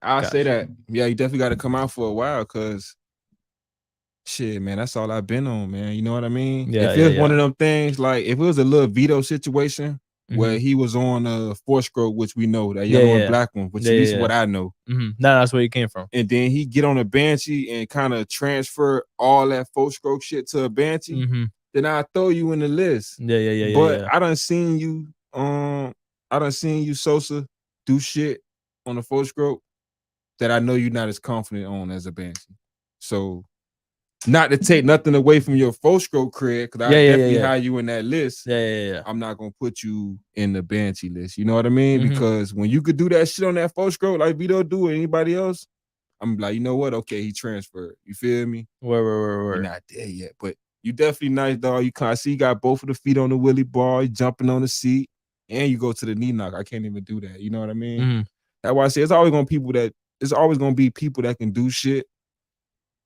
I'll say that. Yeah, you definitely got to come out for a while, because shit, man, that's all I've been on, man. You know what I mean? Yeah, if it was one of them things, like if it was a little Vito situation where he was on a 4-stroke, which we know that yellow and black one, which at least what I know. No, that's where he came from. And then he get on a Banshee and kind of transfer all that 4-stroke shit to a Banshee. Then I throw you in the list. But I done seen you, Sosa, do shit on a 4-stroke that I know you're not as confident on as a Banshee. So, not to take nothing away from your 4-stroke career, because I definitely have you in that list. I'm not gonna put you in the Banshee list. You know what I mean? Because when you could do that shit on that 4-stroke like Vito do or anybody else, I'm like, you know what? Okay, he transferred. You feel me? Word. You're not there yet, but you definitely nice, dog. You can't see you got both of the feet on the wheelie bar, you jumping on the seat, and you go to the knee knock. I can't even do that. You know what I mean? That's why I say it's always gonna be people that can do shit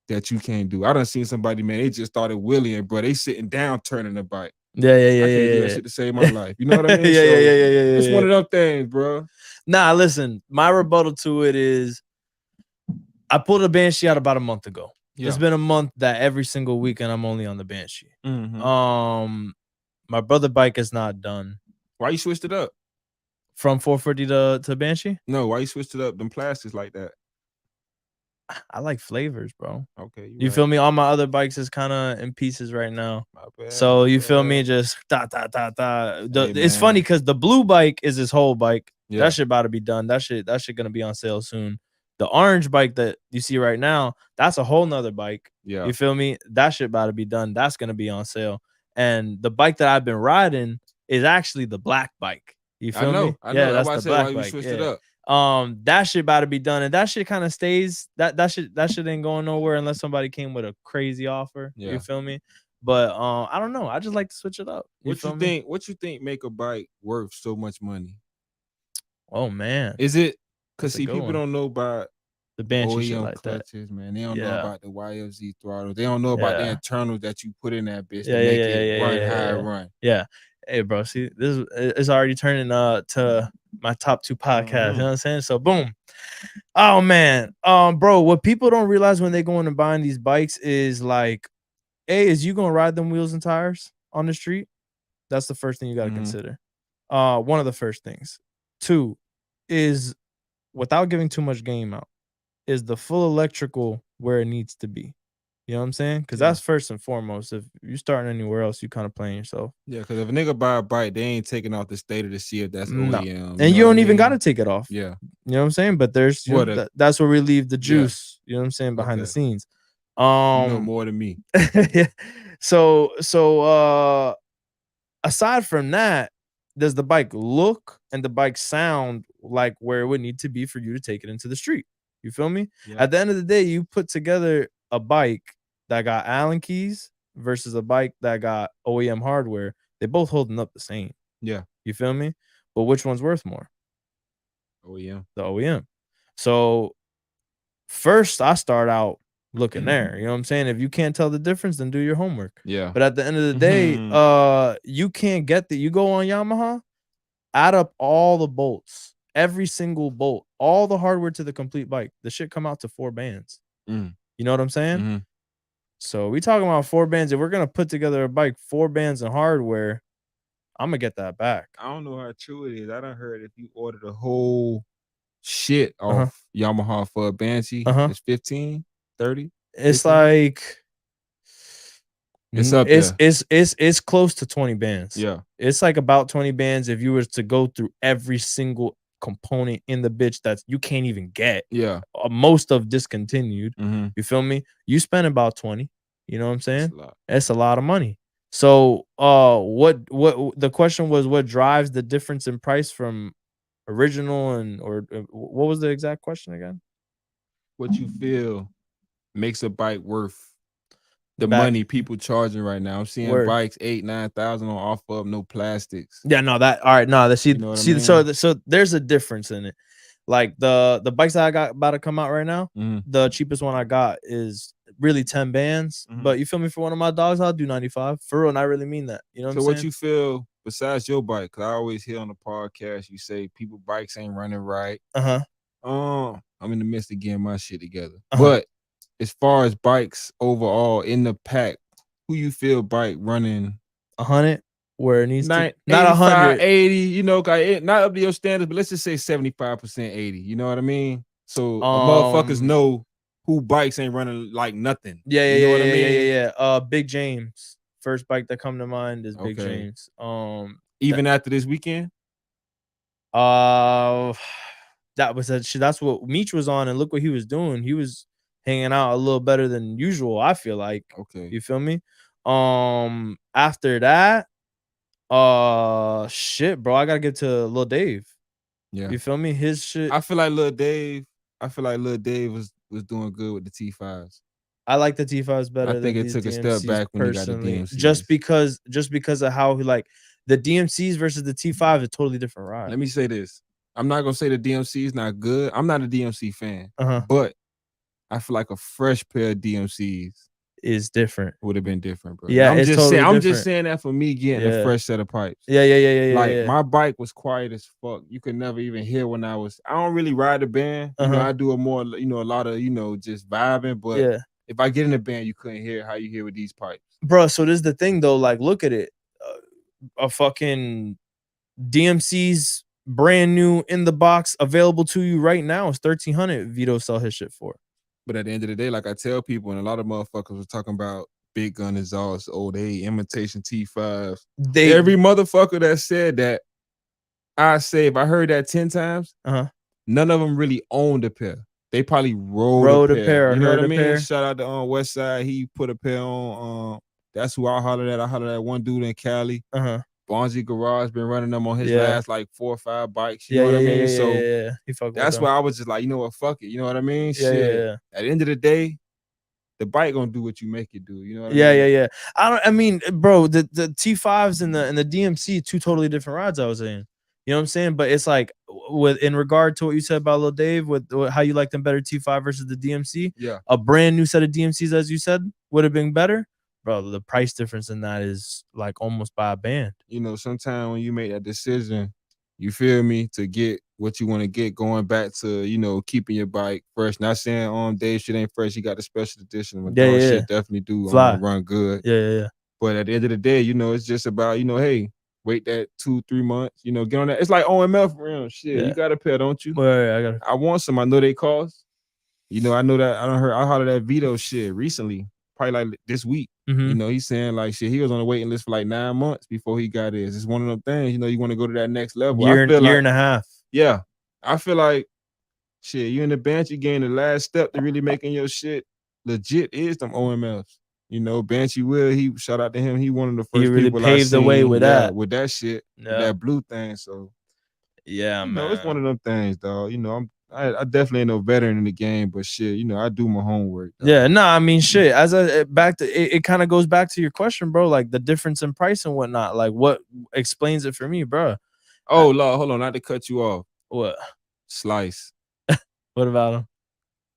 that you can't do. I done seen somebody, man, they just started wheeling, bro. They sitting down turning the bike. I can't do that shit to save my life. You know what I mean? It's one of them things, bro. Nah, listen, my rebuttal to it is I pulled a Banshee out about a month ago. It's been a month that every single weekend I'm only on the Banshee. My brother bike is not done. Why you switched it up? From 450 to Banshee? No, why you switched it up? Them plastics like that. I like flavors, bro. Okay, you feel me? All my other bikes is kind of in pieces right now. So you feel me? Just it's funny because the blue bike is his whole bike. That shit about to be done. That shit gonna be on sale soon. The orange bike that you see right now, that's a whole nother bike. You feel me? That shit about to be done. That's gonna be on sale. And the bike that I've been riding is actually the black bike. You feel me? I know. That's the black bike. You switched it up. That shit about to be done, and that shit kind of stays. That shit ain't going nowhere unless somebody came with a crazy offer. You feel me? But I don't know. I just like to switch it up. What you think make a bike worth so much money? Oh man, is it because people don't know about the Banshee shit OEM like clutches, that. man. They don't know about the YFZ throttle. They don't know about the internals that you put in that bitch to Yeah, make it run high run. Yeah. Hey, bro, see, this is already turning to my top 2 podcasts. You know what I'm saying? So boom. Oh man. Bro, what people don't realize when they go into buying these bikes is like, A, is you gonna ride them wheels and tires on the street? That's the first thing you gotta consider. One of the first things. 2 is, without giving too much game out, is the full electrical where it needs to be. You know what I'm saying? Because Yeah. that's first and foremost. If you starting anywhere else, you kind of playing yourself. Yeah, because if a nigga buy a bike, they ain't taking off the stator to see if that's No. OEM. And know you what I don't even mean? gotta take it off. Yeah. You know what I'm saying? But there's that's where we leave the juice, you know what I'm saying, behind the Okay. scenes. You know more than me. So aside from that, does the bike look and the bike sound like where it would need to be for you to take it into the street? You feel me? Yeah. At the end of the day, you put together a bike that got Allen keys versus a bike that got OEM hardware. They both holding up the same. Yeah. You feel me? But which one's worth more? OEM. The OEM. So first, I start out looking there. You know what I'm saying? If you can't tell the difference, then do your homework. Yeah. But at the end of the day, you can't get you go on Yamaha, add up all the bolts, every single bolt, all the hardware to the complete bike. The shit come out to 4 bands. You know what I'm saying? So we talking about 4 bands. If we're gonna put together a bike, 4 bands and hardware, I'm gonna get that back. I don't know how true it is. I done heard if you order the whole shit off Yamaha for a banshee, it's 15, 30. It's 15? like it's up there. It's close to 20 bands. Yeah. It's like about 20 bands if you were to go through every single component in the bitch that you can't even get. Yeah. Most of discontinued. Mhm. You feel me? You spend about 20. You know what I'm saying? That's a lot. It's a lot of money. So what the question was, what drives the difference in price from original and or what was the exact question again? What you feel makes a bike worth the Back- money people charging right now? I'm seeing Word. bikes 8,000-9,000 on offer, no plastics. Yeah, no, that all right. No, You know what I see, mean? so there's a difference in it. Like the bikes that I got about to come out right now, the cheapest one I got is really 10 bands. But you feel me? For one of my dogs, I'll do 95. For real, and I really mean that. You know what So I'm what saying? you feel besides your bike? Cause I always hear on the podcast you say people bikes ain't running right. I'm in the midst of getting my shit together. But as far as bikes overall in the pack, who you feel bike running 100 where it needs to, not 85, 100. 80, you know, not up to your standards, but let's just say 75%, 80. You know what I mean? So motherfuckers know who bikes ain't running like nothing. Yeah, you know what I mean? yeah. Big James. First bike that come to mind is Big Okay. James. Even after this weekend? That was that's what Meech was on, and look what he was doing. He was hanging out a little better than usual, I feel like. Okay. You feel me? After that, shit, bro, I gotta get to Lil Dave. Yeah. You feel me? His shit. I feel like Lil Dave was doing good with the T5s. I like the T5s better. I think than it these took a DMCs step back when he got the personally, DMCs. just because of how he like the DMCs versus the T5 is totally different ride. Let me say this. I'm not gonna say the DMC is not good. I'm not a DMC fan, but I feel like a fresh pair of DMCs is different. Would have been different, bro. Yeah, I'm it's just totally saying. I'm different. just saying that for me getting a fresh set of pipes. Yeah. Like my bike was quiet as fuck. You could never even hear when I don't really ride the band. You know, I do a more, a lot of, just vibing. But if I get in the band, you couldn't hear how you hear with these pipes, bro. So this is the thing though. Like, look at it. A fucking DMC's brand new in the box available to you right now is 1,300. Vito sell his shit for. But at the end of the day, like I tell people, and a lot of motherfuckers were talking about big gun exhaust, imitation T5s. Every motherfucker that said that, I say if I heard that 10 times, none of them really owned a pair. They probably rode a pair. You know what I mean? Shout out to West Side. He put a pair on. That's who I hollered at. I hollered at one dude in Cali. Bonzi Garage been running them on his last like 4 or 5 bikes. You know what I mean? So that's why I was just like, you know what, fuck it. You know what I mean? Shit. At the end of the day, the bike gonna do what you make it do. You know what I mean? Yeah. I mean, bro, the T5s and the DMC, 2 totally different rides, I was saying. You know what I'm saying? But it's like in regard to what you said about Lil Dave, with how you like them better T5 versus the DMC. Yeah. A brand new set of DMCs, as you said, would have been better. bro, the price difference in that is like almost by a band. You know, sometimes when you make that decision, you feel me, to get what you want to get, going back to, you know, keeping your bike fresh. Not saying Dave shit ain't fresh. He got the special edition. My Yeah, dog yeah, shit definitely do fly. run good. Yeah. But at the end of the day, you know, it's just about, you know, hey, wait that 2-3 months, you know, get on that. It's like OML for real. Shit, you got a pair, don't you? Well, I want some. I know they cost. You know, I know that I hollered at Vito shit recently, probably like this week. You know, he's saying like shit, he was on the waiting list for like 9 months before he got his. It's one of them things, you know, you want to go to that next level. I feel year like, and a half. yeah. I feel like shit, you in the Banshee game, the last step to really making your shit legit is them OMLs. You know, Banshee Will, he shout out to him. He one of the first He really people I paved the seen, way with that. with that shit, with that blue thing. So yeah, you man. know, it's one of them things, dog. You know, I definitely ain't no veteran in the game, but shit, you know, I do my homework. Dog. Yeah, no, I mean, shit. As it kind of goes back to your question, bro. Like the difference in price and whatnot. Like what explains it for me, bro? Oh, Lord, hold on, not to cut you off. What? Slice. What about him?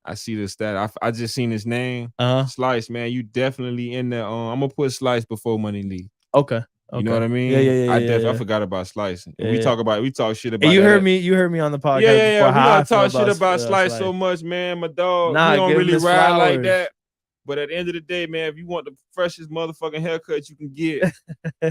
I see the stat. I just seen his name. Uh-huh. Slice, man, you definitely in there. I'm gonna put Slice before Money Lee. Okay. You know what I mean? Yeah. I forgot about Slice. And we Yeah. talk shit about. Hey, you that. heard me on the podcast Yeah. before. We How I gonna feel talk shit about Slice so much, man. My dog, Nah, he don't give him really his ride like flowers. that. But at the end of the day, man, if you want the freshest motherfucking haircut you can get,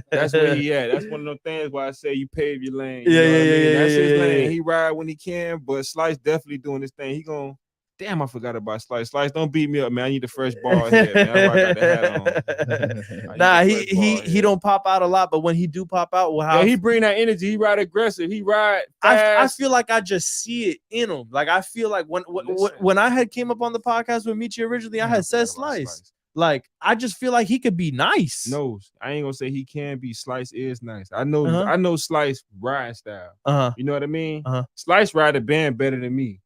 that's where he at. That's one of them things why I say you pave your lane. You know what I mean? That's his lane. He ride when he can, but Slice definitely doing his thing. He gon' damn, I forgot about Slice. Slice, don't beat me up, man. I need the fresh bald head, man. That's why I got the hat on. Nah, he don't pop out a lot, but when he do pop out, yeah, he bring that energy. He ride aggressive. He ride fast. I feel like I just see it in him. Like I feel like when I had came up on the podcast with Michi originally, I had said Slice. Like I just feel like he could be nice. No, I ain't gonna say he can be. Slice is nice. I know Slice ride style. You know what I mean? Slice ride a band better than me.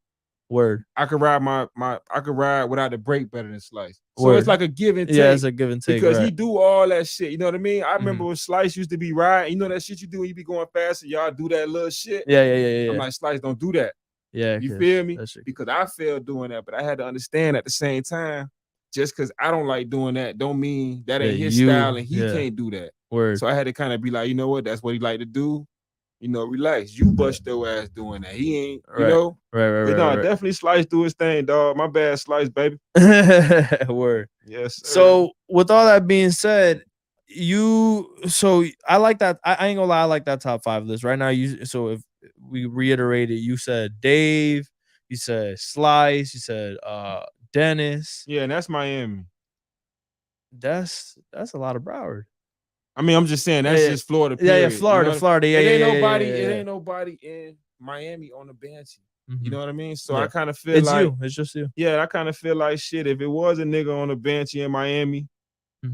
Word. I could ride I could ride without the brake better than Slice. So it's like a give and take. Yeah, it's a give and take. Because he do all that shit. You know what I mean? I remember when Slice used to be riding. You know that shit you do when you be going fast and y'all do that little shit? Yeah. I'm like, Slice, don't do that. Yeah. You feel me? Because I failed doing that, but I had to understand at the same time, just because I don't like doing that don't mean that ain't his style and he can't do that. Word. So I had to kind of be like, you know what? That's what he like to do. You know, relax. You bust your ass doing that. He ain't, you know? Right. But no, definitely Slice do his thing, dog. My bad, Slice, baby. Word. Yes, sir. So with all that being said, I like that. I ain't gonna lie, I like that top 5 list right now. So if we reiterate it, you said Dave, you said Slice, you said Dennis. Yeah, and that's Miami. That's a lot of Broward. I mean, I'm just saying that's just Florida. Period. Yeah, Florida. It ain't nobody in Miami on the Banshee. You know what I mean? So I kind of feel it's just you. Yeah, I kind of feel like shit. If it was a nigga on the Banshee in Miami,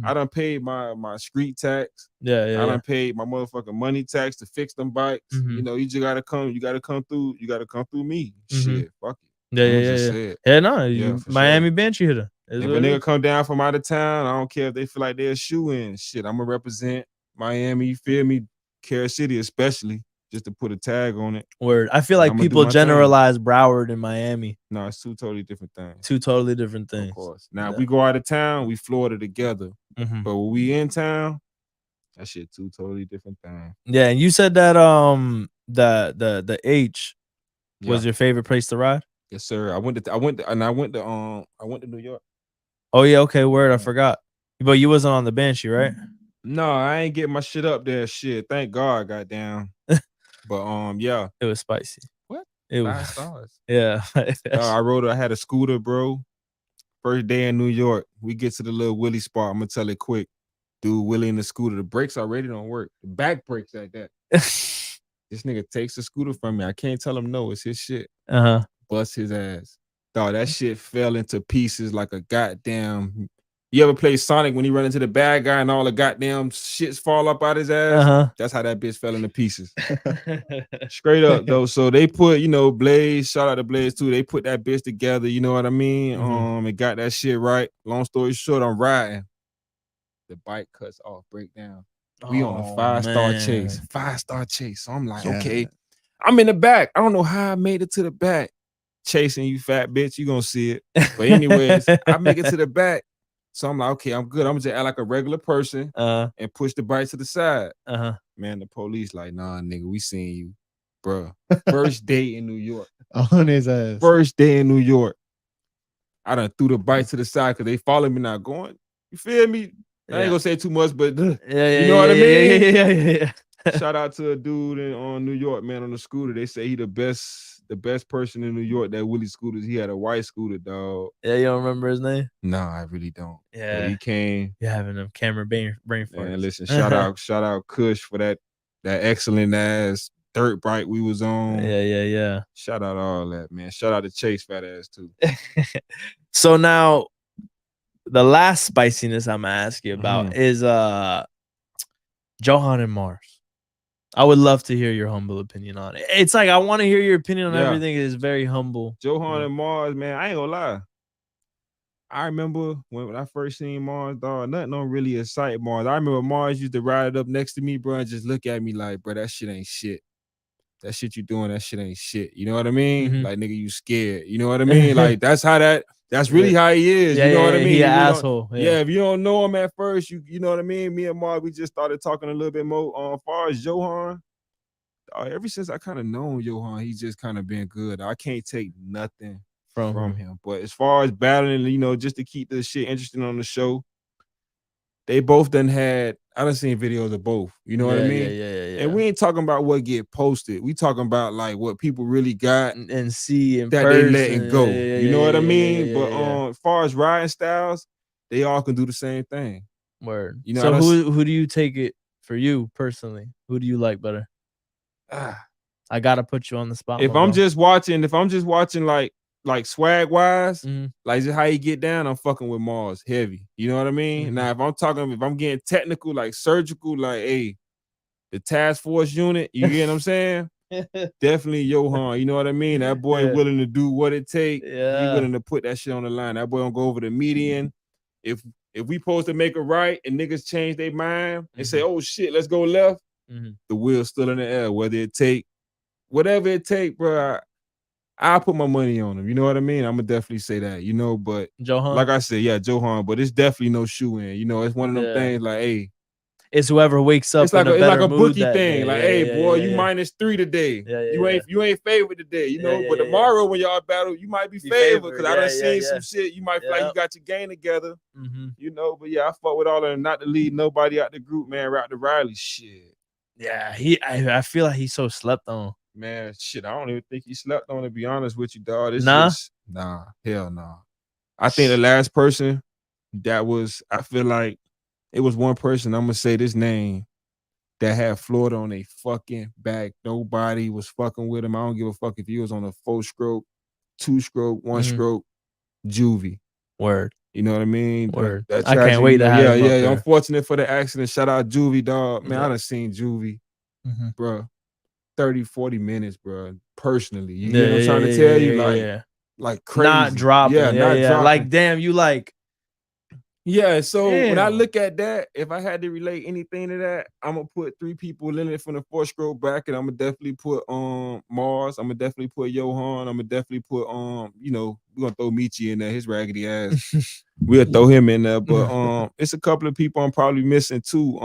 I done paid my street tax. Yeah. I done paid my motherfucking money tax to fix them bikes. You know, you just gotta come. You gotta come through me. Shit, fuck it. Yeah. No, Miami Banshee hitter. If a nigga come down from out of town, I don't care if they feel like they're a shoe in. Shit, I'm gonna represent Miami. You feel me? Carol City, especially, just to put a tag on it. Word. I feel like people generalize Broward and Miami. No, it's two totally different things. Two totally different things. Of course. Now, if we go out of town, we Florida together. But when we in town, that shit two totally different things. Yeah, and you said that the H was your favorite place to ride? Yes, sir. I went to New York. Oh yeah, okay, word. I forgot. But you wasn't on the Banshee, right? No, I ain't getting my shit up there. Shit, thank God, goddamn. But yeah, it was spicy. What? It 5 was stars. Yeah. I had a scooter, bro. First day in New York, we get to the little Willie spot. I'm gonna tell it quick. Dude, Willie in the scooter. The brakes already don't work. The back brakes like that. This nigga takes the scooter from me. I can't tell him no. It's his shit. Bust his ass. Dog, that shit fell into pieces like a goddamn. You ever play Sonic when he run into the bad guy and all the goddamn shits fall up out his ass? That's how that bitch fell into pieces. Straight up though. So they put, Blaze, shout out to Blaze too. They put that bitch together, you know what I mean? And got that shit right. Long story short, I'm riding. The bike cuts off, breakdown. We on a 5-star chase. 5-star chase. So I'm like, okay. I'm in the back. I don't know how I made it to the back. Chasing you, fat bitch. You gonna see it. But anyways, I make it to the back. So I'm like, okay, I'm good. I'm just act like a regular person and push the bike to the side. Man, the police like, nah, nigga, we seen you, bro. First day in New York. On his ass. First day in New York. I done threw the bike to the side because they follow me not going. You feel me? I ain't gonna say too much, but you know what I mean? Yeah. Shout out to a dude on New York, man, on the scooter. They say he the best person in New York that Willie scooters. He had a white scooter, dog. Yeah, you don't remember his name? Nah, I really don't. Yeah. But he came. You're having them camera brain farts. Man, listen, shout out Kush for that excellent ass dirt bike we was on. Yeah. Shout out all that, man. Shout out to Chase fat ass too. So now the last spiciness I'm gonna ask you about is Johan and Mars. I would love to hear your humble opinion on it. It's like I want to hear your opinion on everything. It is very humble. Johan and Mars, man, I ain't gonna lie. I remember when I first seen Mars, dog, nothing don't really excite Mars. I remember Mars used to ride it up next to me, bro, and just look at me like, bro, that shit ain't shit. That shit you doing, that shit ain't shit. You know what I mean? Like, nigga, you scared. You know what I mean? Like, that's really how he is. Yeah, you know what I mean? He an asshole. Yeah, if you don't know him at first, you know what I mean? Me and Mars, we just started talking a little bit more. As far as Johan, ever since I kind of known Johan, he's just kind of been good. I can't take nothing from him. But as far as battling, you know, just to keep this shit interesting on the show, they both I done seen videos of both. You know what I mean? Yeah. And we ain't talking about what get posted. We talking about like what people really got and see in that person. They letting go. You know what I mean? But yeah. As far as riding styles, they all can do the same thing. Word. You know, so who do you take it for you personally? Who do you like better? I gotta put you on the spot. If I'm just watching like swag wise, Mhm. like just how you get down, I'm fucking with Mars heavy. You know what I mean? Mhm. Now if I'm getting technical, like surgical, like hey, the task force unit, you get what I'm saying? Definitely Johan. You know what I mean? That boy willing to do what it takes. Yeah. He willing to put that shit on the line. That boy don't go over the median. If we supposed to make a right and niggas change their mind and say, oh shit, let's go left, the wheel's still in the air. Whatever it take, bro, I'll put my money on him. You know what I mean? I'm gonna definitely say that, you know, but Johan. like I said, yeah, Johan, but it's definitely no shoe in. You know, it's one of them things like, hey, it's whoever wakes up. It's like it's like a mood bookie that thing. day. Like, hey, boy, you -3 today. You ain't favored today, you know. But tomorrow when y'all battle, you might be favored because I done seen some shit. You might feel like you got your game together, you know. But yeah, I fuck with all of them. Not to leave nobody out the group, man. Route to Riley, shit. Yeah, I feel like he's so slept on. Man, shit, I don't even think he slept on, to be honest with you, dog. It's Nah? just, nah, hell no. Nah. I think the last person I feel like it was one person, I'm gonna say this name, that had Florida on a fucking back. Nobody was fucking with him. I don't give a fuck if he was on a 4-stroke, 2-stroke, 1-stroke, Juvie. Word. You know what I mean? Word. That I can't wait to have him up there. Unfortunate for the accident. Shout out Juvie, dog. Man, I done seen Juvie, bro. 30, 40 minutes, bro. Personally. You get what I'm trying to tell you? Like crazy. Not dropping. Yeah, not dropping. Like, damn, you like. Yeah, so when I look at that, if I had to relate anything to that, I'm gonna put 3 people in it from the 4-stroke bracket. I'm gonna definitely put Mars. I'm gonna definitely put Johan. I'm gonna definitely put you know, we're gonna throw Michi in there, his raggedy ass. We'll throw him in there. But it's a couple of people I'm probably missing too.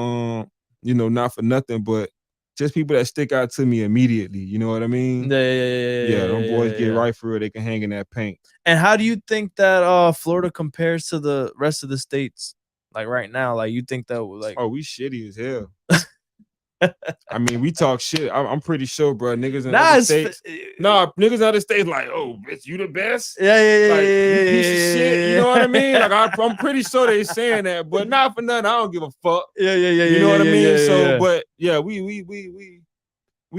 You know, not for nothing, but just people that stick out to me immediately. You know what I mean? Yeah, them boys get right for it. They can hang in that paint. And how do you think that Florida compares to the rest of the states? Like right now, like you think that like, oh, we shitty as hell. I mean, we talk shit. I'm pretty sure, bro. Niggas in other states. Niggas in other states like, oh, bitch, you the best? Yeah. Like, you piece of shit. You know what I mean? Like, I'm pretty sure they saying that, but not for nothing. I don't give a fuck. Yeah. You know what I mean? So, but yeah, we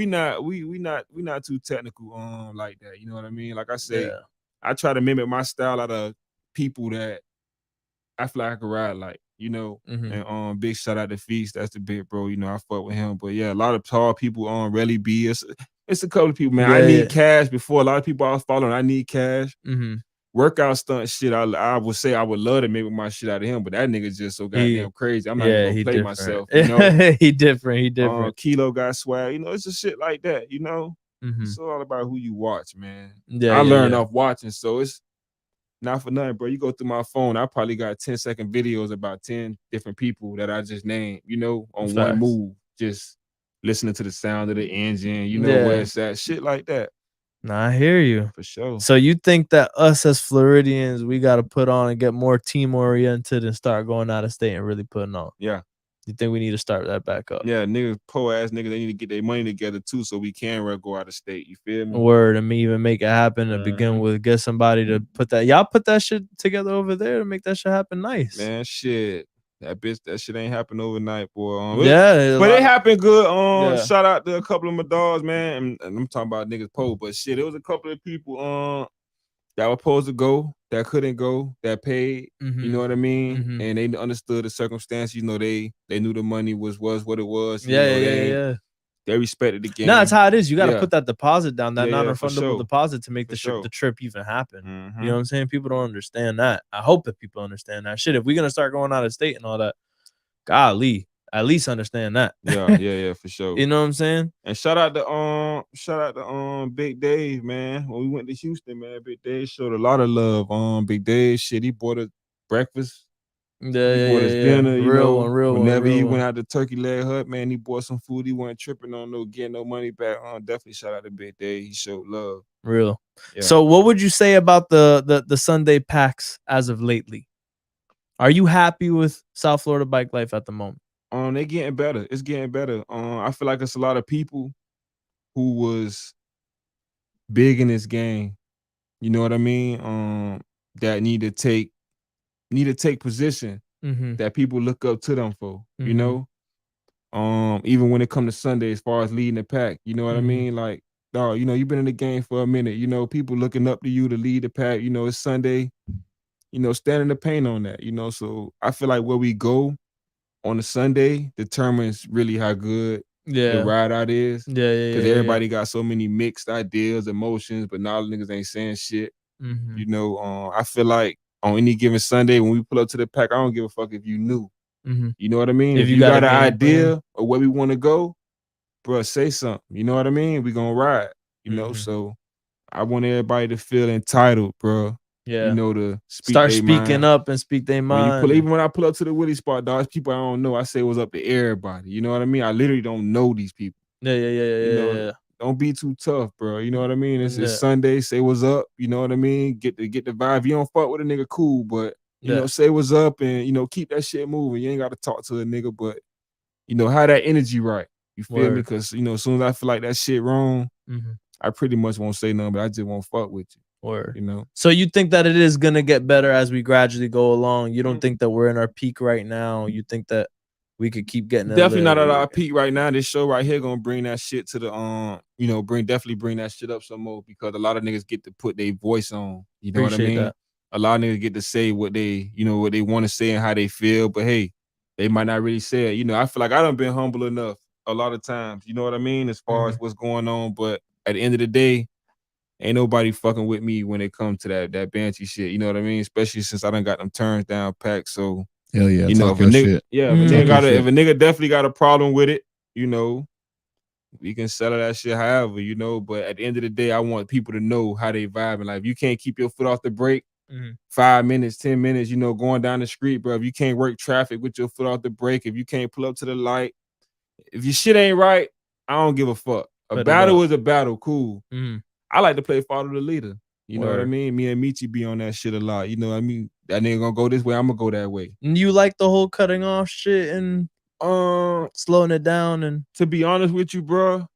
not too technical like that. You know what I mean? Like I say, I try to mimic my style out of people that I feel like I could ride like, you know. And big shout out to Feast. That's the big bro. You know, I fuck with him. But yeah, a lot of tall people on Relly B. It's a couple of people, man. I need cash before. A lot of people I was following. I need cash. Workout stunt shit. I would say I would love to mimic my shit out of him, but that nigga just so goddamn crazy. I'm not even gonna play myself. You know, he different. Kilo got swag. You know, it's just shit like that. You know, it's all about who you watch, man. Yeah, I learned off watching, so not for nothing, bro. You go through my phone, I probably got 10-second videos about 10 different people that I just named, on one Facts. move, just listening to the sound of the engine, where Yeah. it's at, shit like that. Nah, I hear you. For sure. So you think that us as Floridians, we got to put on and get more team oriented and start going out of state and really putting on? Yeah. You think we need to start that back up? Yeah, niggas, poor ass niggas, they need to get their money together too, so we can go out of state. You feel me? Word, and me even make it happen to begin Mhm. with. Get somebody to put that. Y'all put that shit together over there to make that shit happen nice. Man, shit. That shit ain't happen overnight, boy. Yeah, But it happened good. Yeah. Shout out to a couple of my dogs, man. And I'm talking about niggas po, but shit, it was a couple of people that were supposed to go, that couldn't go, that paid. You know what I mean? Mhm. And they understood the circumstances. They knew the money was what it was. Yeah. They respected the game. No, that's how it is. You got to Yeah. put that deposit down, that Yeah, for non-refundable sure. deposit to make For the sure. the trip even happen. You Mhm. know what I'm saying? People don't understand that. I hope that people understand that shit. If we're gonna start going out of state and all that, golly, at least understand that. Yeah, for sure. You know what I'm saying? And shout out to Big Dave, man. When we went to Houston, man, Big Dave showed a lot of love. Big Dave, shit, he bought us breakfast. Yeah, He bought us yeah. dinner, Real one, real one, whenever he real went one. out to Turkey Leg Hut, man, he bought some food. He wasn't tripping on getting no money back. Definitely shout out to Big Dave. He showed love. Real. Yeah. So what would you say about the Sunday packs as of lately? Are you happy with South Florida Bike Life at the moment? They getting better. It's getting better. I feel like it's a lot of people who was big in this game. You know what I mean? That need to take position Mm-hmm. that people look up to them for. You Mhm. know, even when it comes to Sunday, as far as leading the pack, you know what I Mhm. mean? Like, dog, you've been in the game for a minute. People looking up to you to lead the pack. It's Sunday. Stand in the paint on that. So I feel like where we go on a Sunday determines really how good the Yeah. ride out is. Yeah. Because everybody got so many mixed ideas, emotions, but now the niggas ain't saying shit. Mhm. I feel like on any given Sunday when we pull up to the pack, I don't give a fuck if you new. Mhm. You know what I mean? If If you you got got a an game plan. idea of where we want to go, bro, say something. You know what I mean? We gonna ride. Mhm. So I want everybody to feel entitled, bro. Yeah. To speak Start their speaking mind. up and speak their mind. Even when I pull up to the Willie spot, dog, it's people I don't know. I say what's up to everybody. You know what I mean? I literally don't know these people. Yeah. Don't be too tough, bro. You know what I mean? It's Yeah. Sunday. Say what's up. You know what I mean? Get the vibe. If you don't fuck with a nigga, cool. But Yeah. say what's up and keep that shit moving. You ain't got to talk to a nigga, but have that energy right. You feel me? Word. Because as soon as I feel like that shit wrong, Mhm. I pretty much won't say nothing. But I just won't fuck with you. Word. You know? So you think that it is gonna get better as we gradually go along? You don't think that we're in our peak right now? You think that we could keep getting Definitely not at our peak right now. This show right here gonna bring that shit to the definitely bring that shit up some more because a lot of niggas get to put their voice on. You know what I Appreciate mean? that. A lot of niggas get to say what they want to say and how they feel, but hey, they might not really say it. I feel like I done been humble enough a lot of times. You know what I mean? As far as what's going on, but at the end of the day, ain't nobody fucking with me when it comes to that banshee shit. You know what I mean? Especially since I done got them turns down packed. So Hell yeah, if talk a your nigga, shit. yeah, Mm. if a nigga definitely got a problem with it, we can settle that shit however, but at the end of the day, I want people to know how they vibing. Like if you can't keep your foot off the brake, 5 minutes, 10 minutes, going down the street, bro. If you can't work traffic with your foot off the brake, if you can't pull up to the light, if your shit ain't right, I don't give a fuck. A Put it battle up. is a battle, cool. Mhm. I like to play follow the leader. You know what I Word. mean? Me and Michi be on that shit a lot. You know what I mean? That nigga gonna go this way, I'm gonna go that way. And you like the whole cutting off shit and slowing it down and To be honest with you, bro,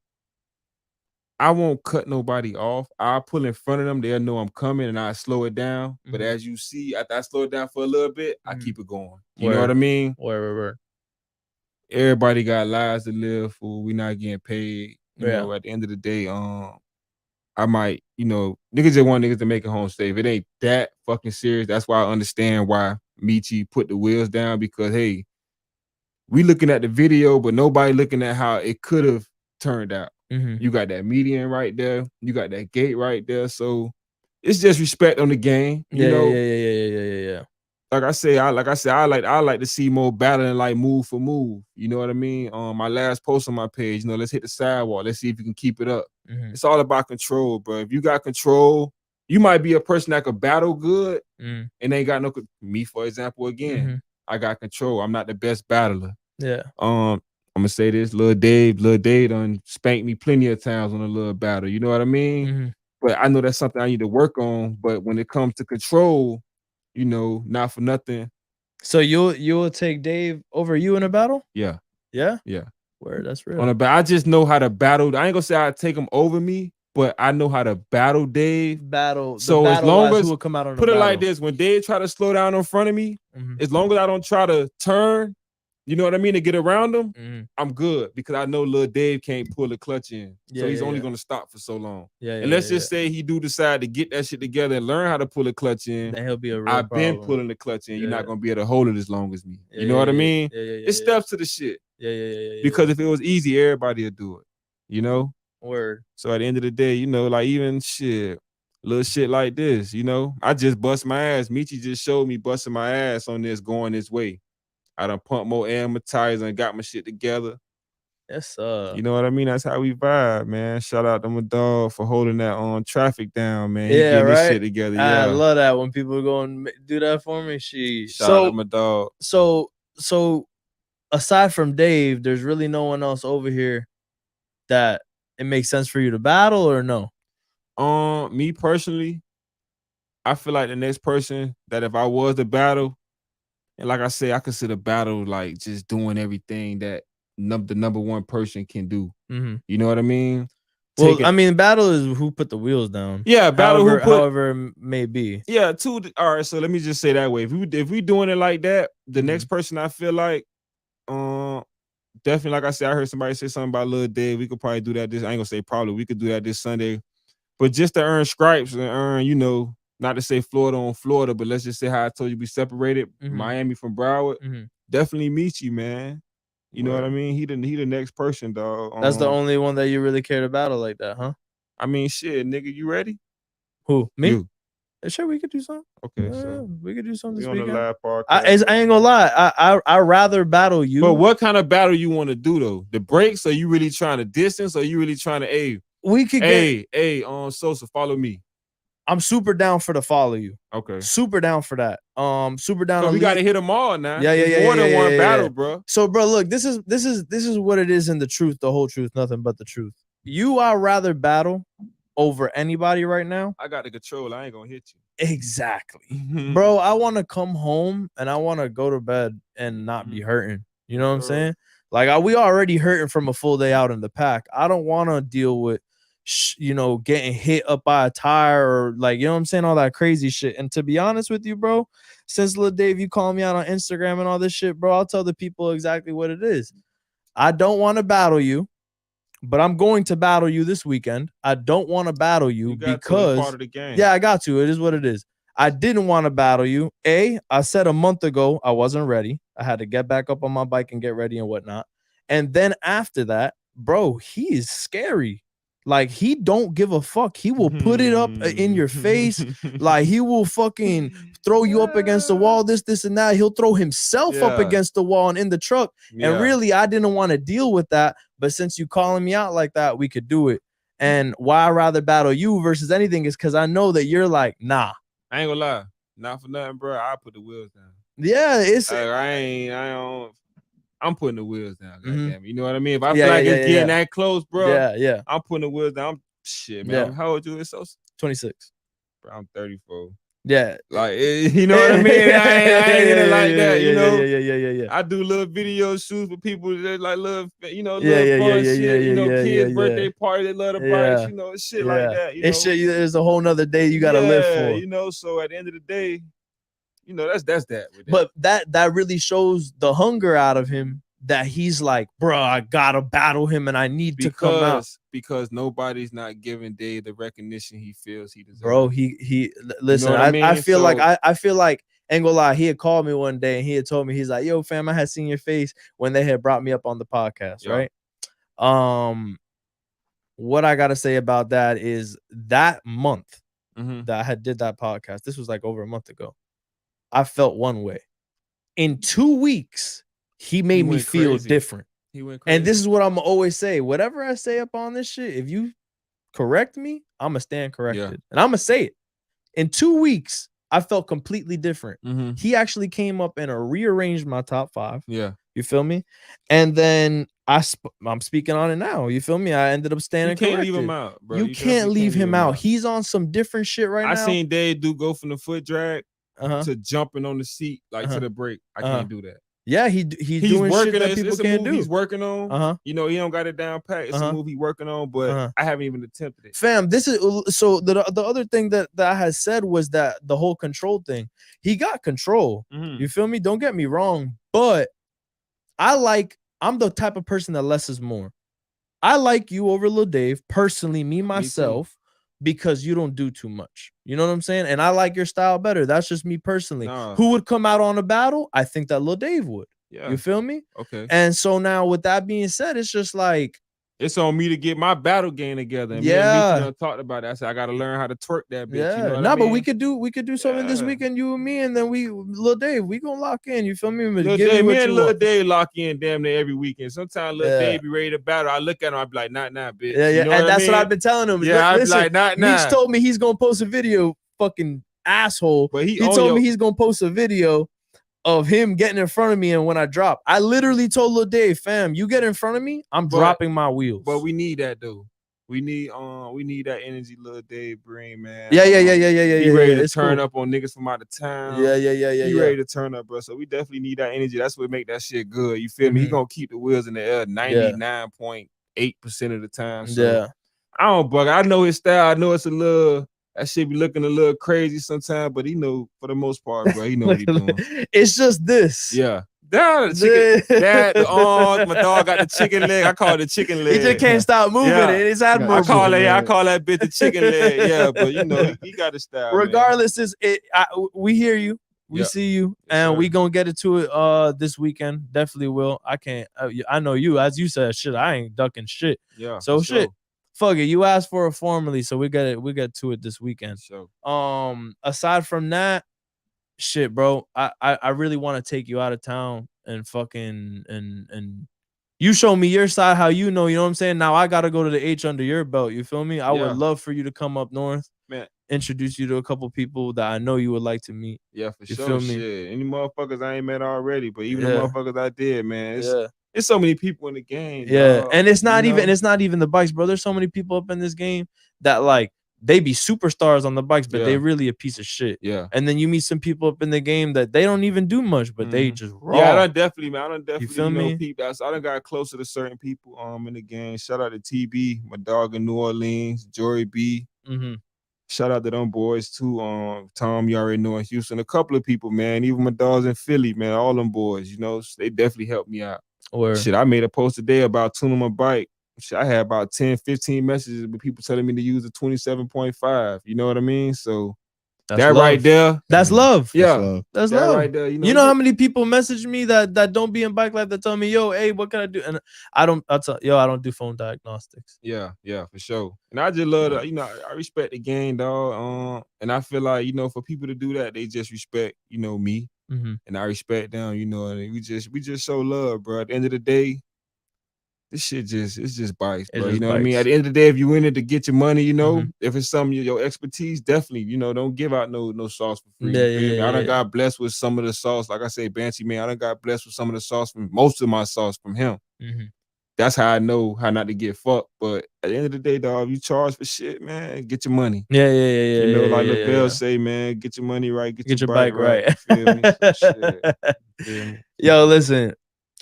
I won't cut nobody off. I'll pull in front of them. They'll know I'm coming and I slow it down. But as you see, after I slow it down for a little bit, I keep it going. You know what I mean? Word. Everybody got lives to live for. We not getting paid. At the end of the day, I might, niggas just want niggas to make it home safe. It ain't that fucking serious. That's why I understand why Michi put the wheels down because, hey, we looking at the video, but nobody looking at how it could have turned out. You got that median right there. You got that gate right there. So it's just respect on the game. Yeah. Like I say, I like to see more battling like move for move. You know what I mean? My last post on my page, let's hit the sidewalk. Let's see if you can keep it up. It's all about control, bro. If you got control, you might be a person that could battle good Mm. and ain't got no. Me, for example, again, Mhm. I got control. I'm not the best battler. Yeah. I'm gonna say this, Lil Dave done spanked me plenty of times on a little battle. You know what I mean? Mhm. But I know that's something I need to work on. But when it comes to control, you know, not for nothing. So you'll take Dave over you in a battle? Yeah, Yeah? yeah. Word, that's On real. a I just know how to battle. I ain't gonna say I take him over me, but I know how to battle Dave. So as long Battle-wise, who as will come out on the put it like battle? this, when Dave try to slow down in front of me, Mhm. as long as I don't try to turn, you know what I mean, to get around him, Mhm. I'm good because I know little Dave can't pull the clutch in. So Yeah, he's yeah, only yeah. gonna stop for so long. Yeah, And yeah, let's yeah, just say he do decide to get that shit together and learn how to pull a clutch yeah. in. Then he'll be a real I've been problem. pulling the clutch in. You're Yeah. not gonna be able to hold it as long as me. Yeah, You know yeah, what I yeah, mean? yeah, yeah, yeah, It's yeah. steps to the shit. Yeah, yeah, yeah, yeah, yeah. Because if it was easy, everybody would do it. You know? Word. So at the end of the day, you know, like even shit, little shit like this, you know, I just bust my ass. Michi just showed me busting my ass on this going this way. I done pumped more amortizer and got my shit together. Yes, You know what I mean? That's how we vibe, man. Shout out to my dog for holding that on traffic down, man. He yeah, getting this right. shit together. I Yeah. love that when people go and do that for me. Shout out to my dog. So aside from Dave, there's really no one else over here that it makes sense for you to battle or no? Me personally, I feel like the next person that if I was to battle, and like I say, I consider battle like just doing everything that the number one person can do. Mhm. You know what I mean? Well, I mean, battle is who put the wheels down. Yeah, battle who put however it may be. Yeah, all right. So let me just say that way. If we doing it like that, the next person I feel like, definitely like I said, I heard somebody say something about Lil Dave. We could probably do that this. I ain't gonna say probably. We could do that this Sunday, but just to earn stripes and earn, you know, not to say Florida on Florida, but let's just say how I told you we separated Miami from Broward. Definitely Michi, man. You know what I mean? He the next person, dog. That's the only one that you really care to battle like that, huh? I mean, shit, nigga, you ready? Who? Me? You. Sure, we could do something. Okay, so we could do something we this on the weekend. live podcast. I ain't gonna lie. I rather battle you. But what kind of battle you want to do though? The breaks? Are you really trying to distance? Or are you really trying to we could Sosa, follow me. I'm super down for the follow you. Okay. Super down for that. Super down. So we gotta hit them all now. Yeah, yeah, There's more than one battle, bro. So, bro, look, this is what it is in the truth, the whole truth, nothing but the truth. You are rather battle over anybody right now. I got the control. I ain't gonna hit you. Exactly. Bro, I want to come home and I want to go to bed and not be hurting. You know what I'm saying? Like we already hurting from a full day out in the pack. I don't want to deal with you know, getting hit up by a tire or like, you know what I'm saying, all that crazy shit. And to be honest with you, bro, since Lil Dave, you call me out on Instagram and all this shit, bro, I'll tell the people exactly what it is. I don't want to battle you, but I'm going to battle you this weekend. I don't want to battle you because part of the game. Yeah, I got to. It is what it is. I didn't want to battle you. I said a month ago I wasn't ready. I had to get back up on my bike and get ready and whatnot. And then after that, bro, he is scary. Like he don't give a fuck. He will put it up in your face. Like he will fucking throw you up against the wall, this and that. He'll throw himself up against the wall and in the truck. And really, I didn't want to deal with that. But since you calling me out like that, we could do it. And why I rather battle you versus anything is because I know that you're like, nah. I ain't gonna lie. Not for nothing, bro. I put the wheels down. Yeah, I'm putting the wheels down. Goddamn, you know what I mean? If I feel like it's getting that close, bro. Yeah. I'm putting the wheels down. Shit, man. How old you? So 26. Bro, I'm 34. Yeah, like you know what I mean. I ain't in it like that. You know. Yeah. I do little video shoots for people that like love, you know, little fun shit. You know, kids' birthday party, they love the bikes. You know, shit like that. You know, there's a whole nother day you gotta live for. You know, so at the end of the day, you know, that's that. But that really shows the hunger out of him. That he's like, bro, I gotta battle him and I need to come out. Because nobody's not giving Dave the recognition he feels he deserves. Bro, he listen, you know what I mean? I feel like I feel like, ain't gonna lie, he had called me one day and he had told me, he's like, yo, fam, I had seen your face when they had brought me up on the podcast, right? What I gotta say about that is that month that I had did that podcast, this was like over a month ago, I felt one way. In 2 weeks, he made me feel different. He went crazy. And this is what I'm always say. Whatever I say up on this shit, if you correct me, I'm gonna stand corrected. And I'm gonna say it. In 2 weeks, I felt completely different. Mm-hmm. He actually came up and rearranged my top 5. Yeah. You feel me? And then I'm speaking on it now. You feel me? I ended up standing You can't corrected. leave him out, bro. You can't leave him out. He's on some different shit right now. I seen Dave go from the foot drag Uh-huh. to jumping on the seat, like to the brake. I can't do that. Yeah, he's doing working shit that it's people a can't move do. He's working on. You know, he don't got it down pat. It's a move he's working on, but I haven't even attempted it. Fam, this is so the other thing that I had said was that the whole control thing. He got control. You feel me? Don't get me wrong, but I'm the type of person that less is more. I like you over Lil Dave, personally, me myself, because you don't do too much. You know what I'm saying? And I like your style better. That's just me personally. Who would come out on a battle? I think that Lil Dave would. Yeah. You feel me? Okay. And so now with that being said, it's just like, it's on me to get my battle game together. And me and Meek talked about that. I said I gotta learn how to twerk that bitch. Yeah, you know what I mean? but we could do something this weekend, you and me, and then Lil Dave, we gonna lock in. You feel me? Lil Dave, me and Lil Dave lock in damn near every weekend. Sometimes Lil Dave be ready to battle. I look at him, I be like, nah, bitch. Yeah, you know and that's I mean? what I've been telling him. Yeah, I be like, nah. Meech told me he's gonna post a video, fucking asshole. But he told me he's gonna post a video of him getting in front of me, and when I drop, I literally told Lil Dave, fam, you get in front of me, I'm dropping my wheels. But we need that though. We need that energy Lil Dave bring, man. Yeah. He ready to turn up on niggas from out of town. Yeah. He ready to turn up, bro. So we definitely need that energy. That's what make that shit good. You feel me? He gonna keep the wheels in the air 99.8% of the time. So I don't bug. I know his style. I know it's a little. That shit be looking a little crazy sometimes, but he know for the most part, bro. He know what he doing. It's just this. Yeah. My dog got the chicken leg. I call it the chicken leg. He just can't stop moving it. It's admirable. I call that bitch the chicken leg. Yeah, but you know, he got a style. Regardless, we hear you. We see you, and we gonna get into it this weekend. Definitely will. I know you, as you said, shit, I ain't ducking shit. Yeah. So shit. Fuck it. You asked for it formally, so we get to it this weekend. So aside from that, shit, bro, I really want to take you out of town and fucking and you show me your side, how you know what I'm saying? Now I gotta go to the H under your belt. You feel me? I would love for you to come up north. Man. Introduce you to a couple people that I know you would like to meet. Yeah, for you sure. Feel me? Shit. Any motherfuckers I ain't met already, but even the motherfuckers I did, man. It's so many people in the game. Yeah, dog, and it's not even the bikes, bro. There's so many people up in this game that like they be superstars on the bikes, but they really a piece of shit. Yeah. And then you meet some people up in the game that they don't even do much, but they just raw. Yeah, I done definitely you feel me? People. I done got closer to certain people in the game. Shout out to TB, my dog in New Orleans, Jory B. Shout out to them boys too. Tom, you already know in Houston. A couple of people, man. Even my dogs in Philly, man. All them boys, you know, they definitely helped me out. Shit, I made a post today about tuning my bike. Shit, I had about 10, 15 messages with people telling me to use the 27.5. You know what I mean? So That's that love. right there. That's love. Yeah. That's that love. Right there. You know how many people message me that don't be in bike life that tell me, yo, hey, what can I do? And I don't do phone diagnostics. Yeah, for sure. And I just love that, I respect the game, dog. And I feel like, for people to do that, they just respect, me. And I respect them, and we just show love, bro. At the end of the day, this shit it's just bikes, bro. You know what I mean? At the end of the day, if you in it to get your money, if it's something your expertise, definitely, don't give out no sauce for free. I done got blessed with some of the sauce. Like I say, Banshee, man, I done got blessed with some of the sauce most of my sauce from him. That's how I know how not to get fucked. But at the end of the day, dog, you charge for shit, man, get your money. Yeah. Like LaBelle say, man, get your money right, get your bike right. You feel me? So, shit. Yo, listen.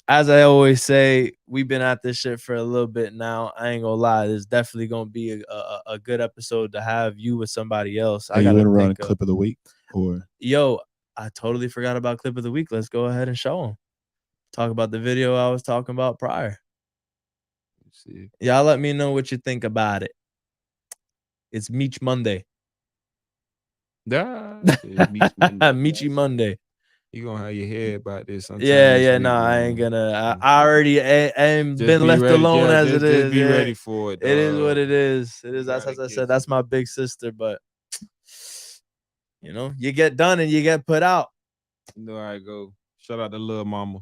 As I always say, we've been at this shit for a little bit now. I ain't gonna lie, there's definitely gonna be a good episode to have you with somebody else. I gotta run a clip of the week, or I totally forgot about clip of the week. Let's go ahead and show them. Talk about the video I was talking about prior. Y'all let me know what you think about it. It's Meech Monday. Meechy Monday. You gonna have your head about this sometime. I ain't gonna. I already ain't been left alone as it is. Just be ready for it. Dog. It is what it is. It is. That's as I said. That's my big sister. But you get done and you get put out. You know how I go. Shout out to Lil Mama.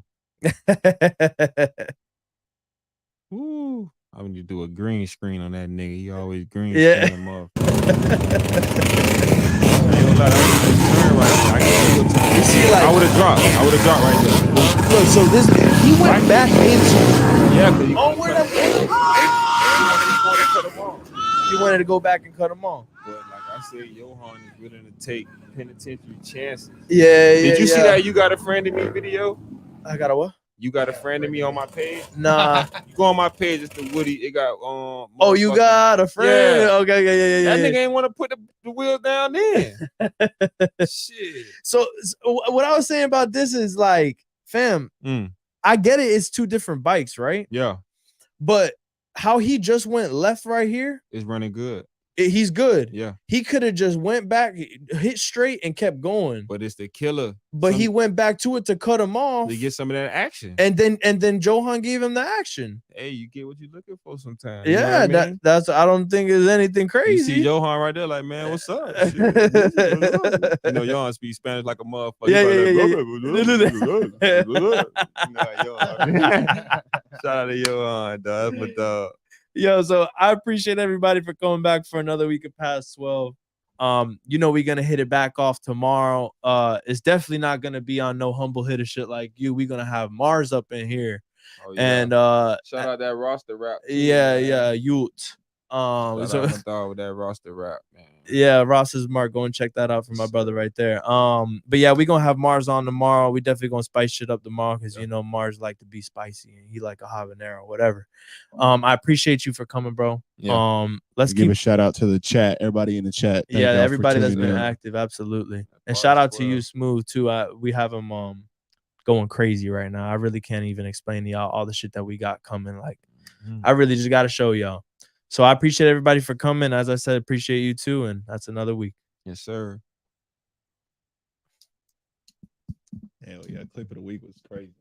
Woo! I'm gonna do a green screen on that nigga. He always green screen him off. lie, that was a nice turn right there. I can't go You see, I like, would have dropped. I would have dropped right there. look, so this, he went back into. Yeah, because you Oh, want where to the cut them off. you wanted to go back and cut him off. But like I said, Johan is willing to take penitentiary chances. Yeah, Did you see that You Got a Friend in Me video? I got a what? You Got a Friend in Me on my page? Nah. You go on my page, it's the Woody. It got Oh, you got a friend? Yeah. Okay, yeah. That nigga ain't want to put the wheels down then. Shit. So what I was saying about this is like, fam, I get it. It's two different bikes, right? Yeah. But how he just went left right here is running good. He's good. Yeah. He could have just went back, hit straight, and kept going. But it's the killer. But he went back to it to cut him off. To get some of that action. And then Johan gave him the action. Hey, you get what you're looking for sometimes. Yeah, you know what I mean? that's I don't think it's anything crazy. You see Johan right there, like, man, what's up? Shit. You know, Johan speaks Spanish like a motherfucker. Shout out to Johan, dog. That's my dog. Yo, so I appreciate everybody for coming back for another week of Past 12. You know, we're gonna hit it back off tomorrow. It's definitely not gonna be on no humble hitter shit like you. We're gonna have Mars up in here. Oh, yeah. And shout out that roster rap too, yeah, Ute. Shout out my dog with that roster rap, man. Yeah, Ross's Mark. Go and check that out for my brother right there. But yeah, we're gonna have Mars on tomorrow. We definitely gonna spice shit up tomorrow because you know Mars like to be spicy and he like a habanero, whatever. I appreciate you for coming, bro. Yeah. Let's give a shout out to the chat, everybody in the chat. Thank everybody that's been active, absolutely. And shout out to you, Smooth, too. We have him going crazy right now. I really can't even explain to y'all all the shit that we got coming. Like, I really just gotta show y'all. So I appreciate everybody for coming. As I said, appreciate you too. And that's another week. Yes, sir. Hell yeah. Clip of the week was crazy.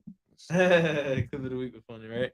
Clip of the week was funny, right?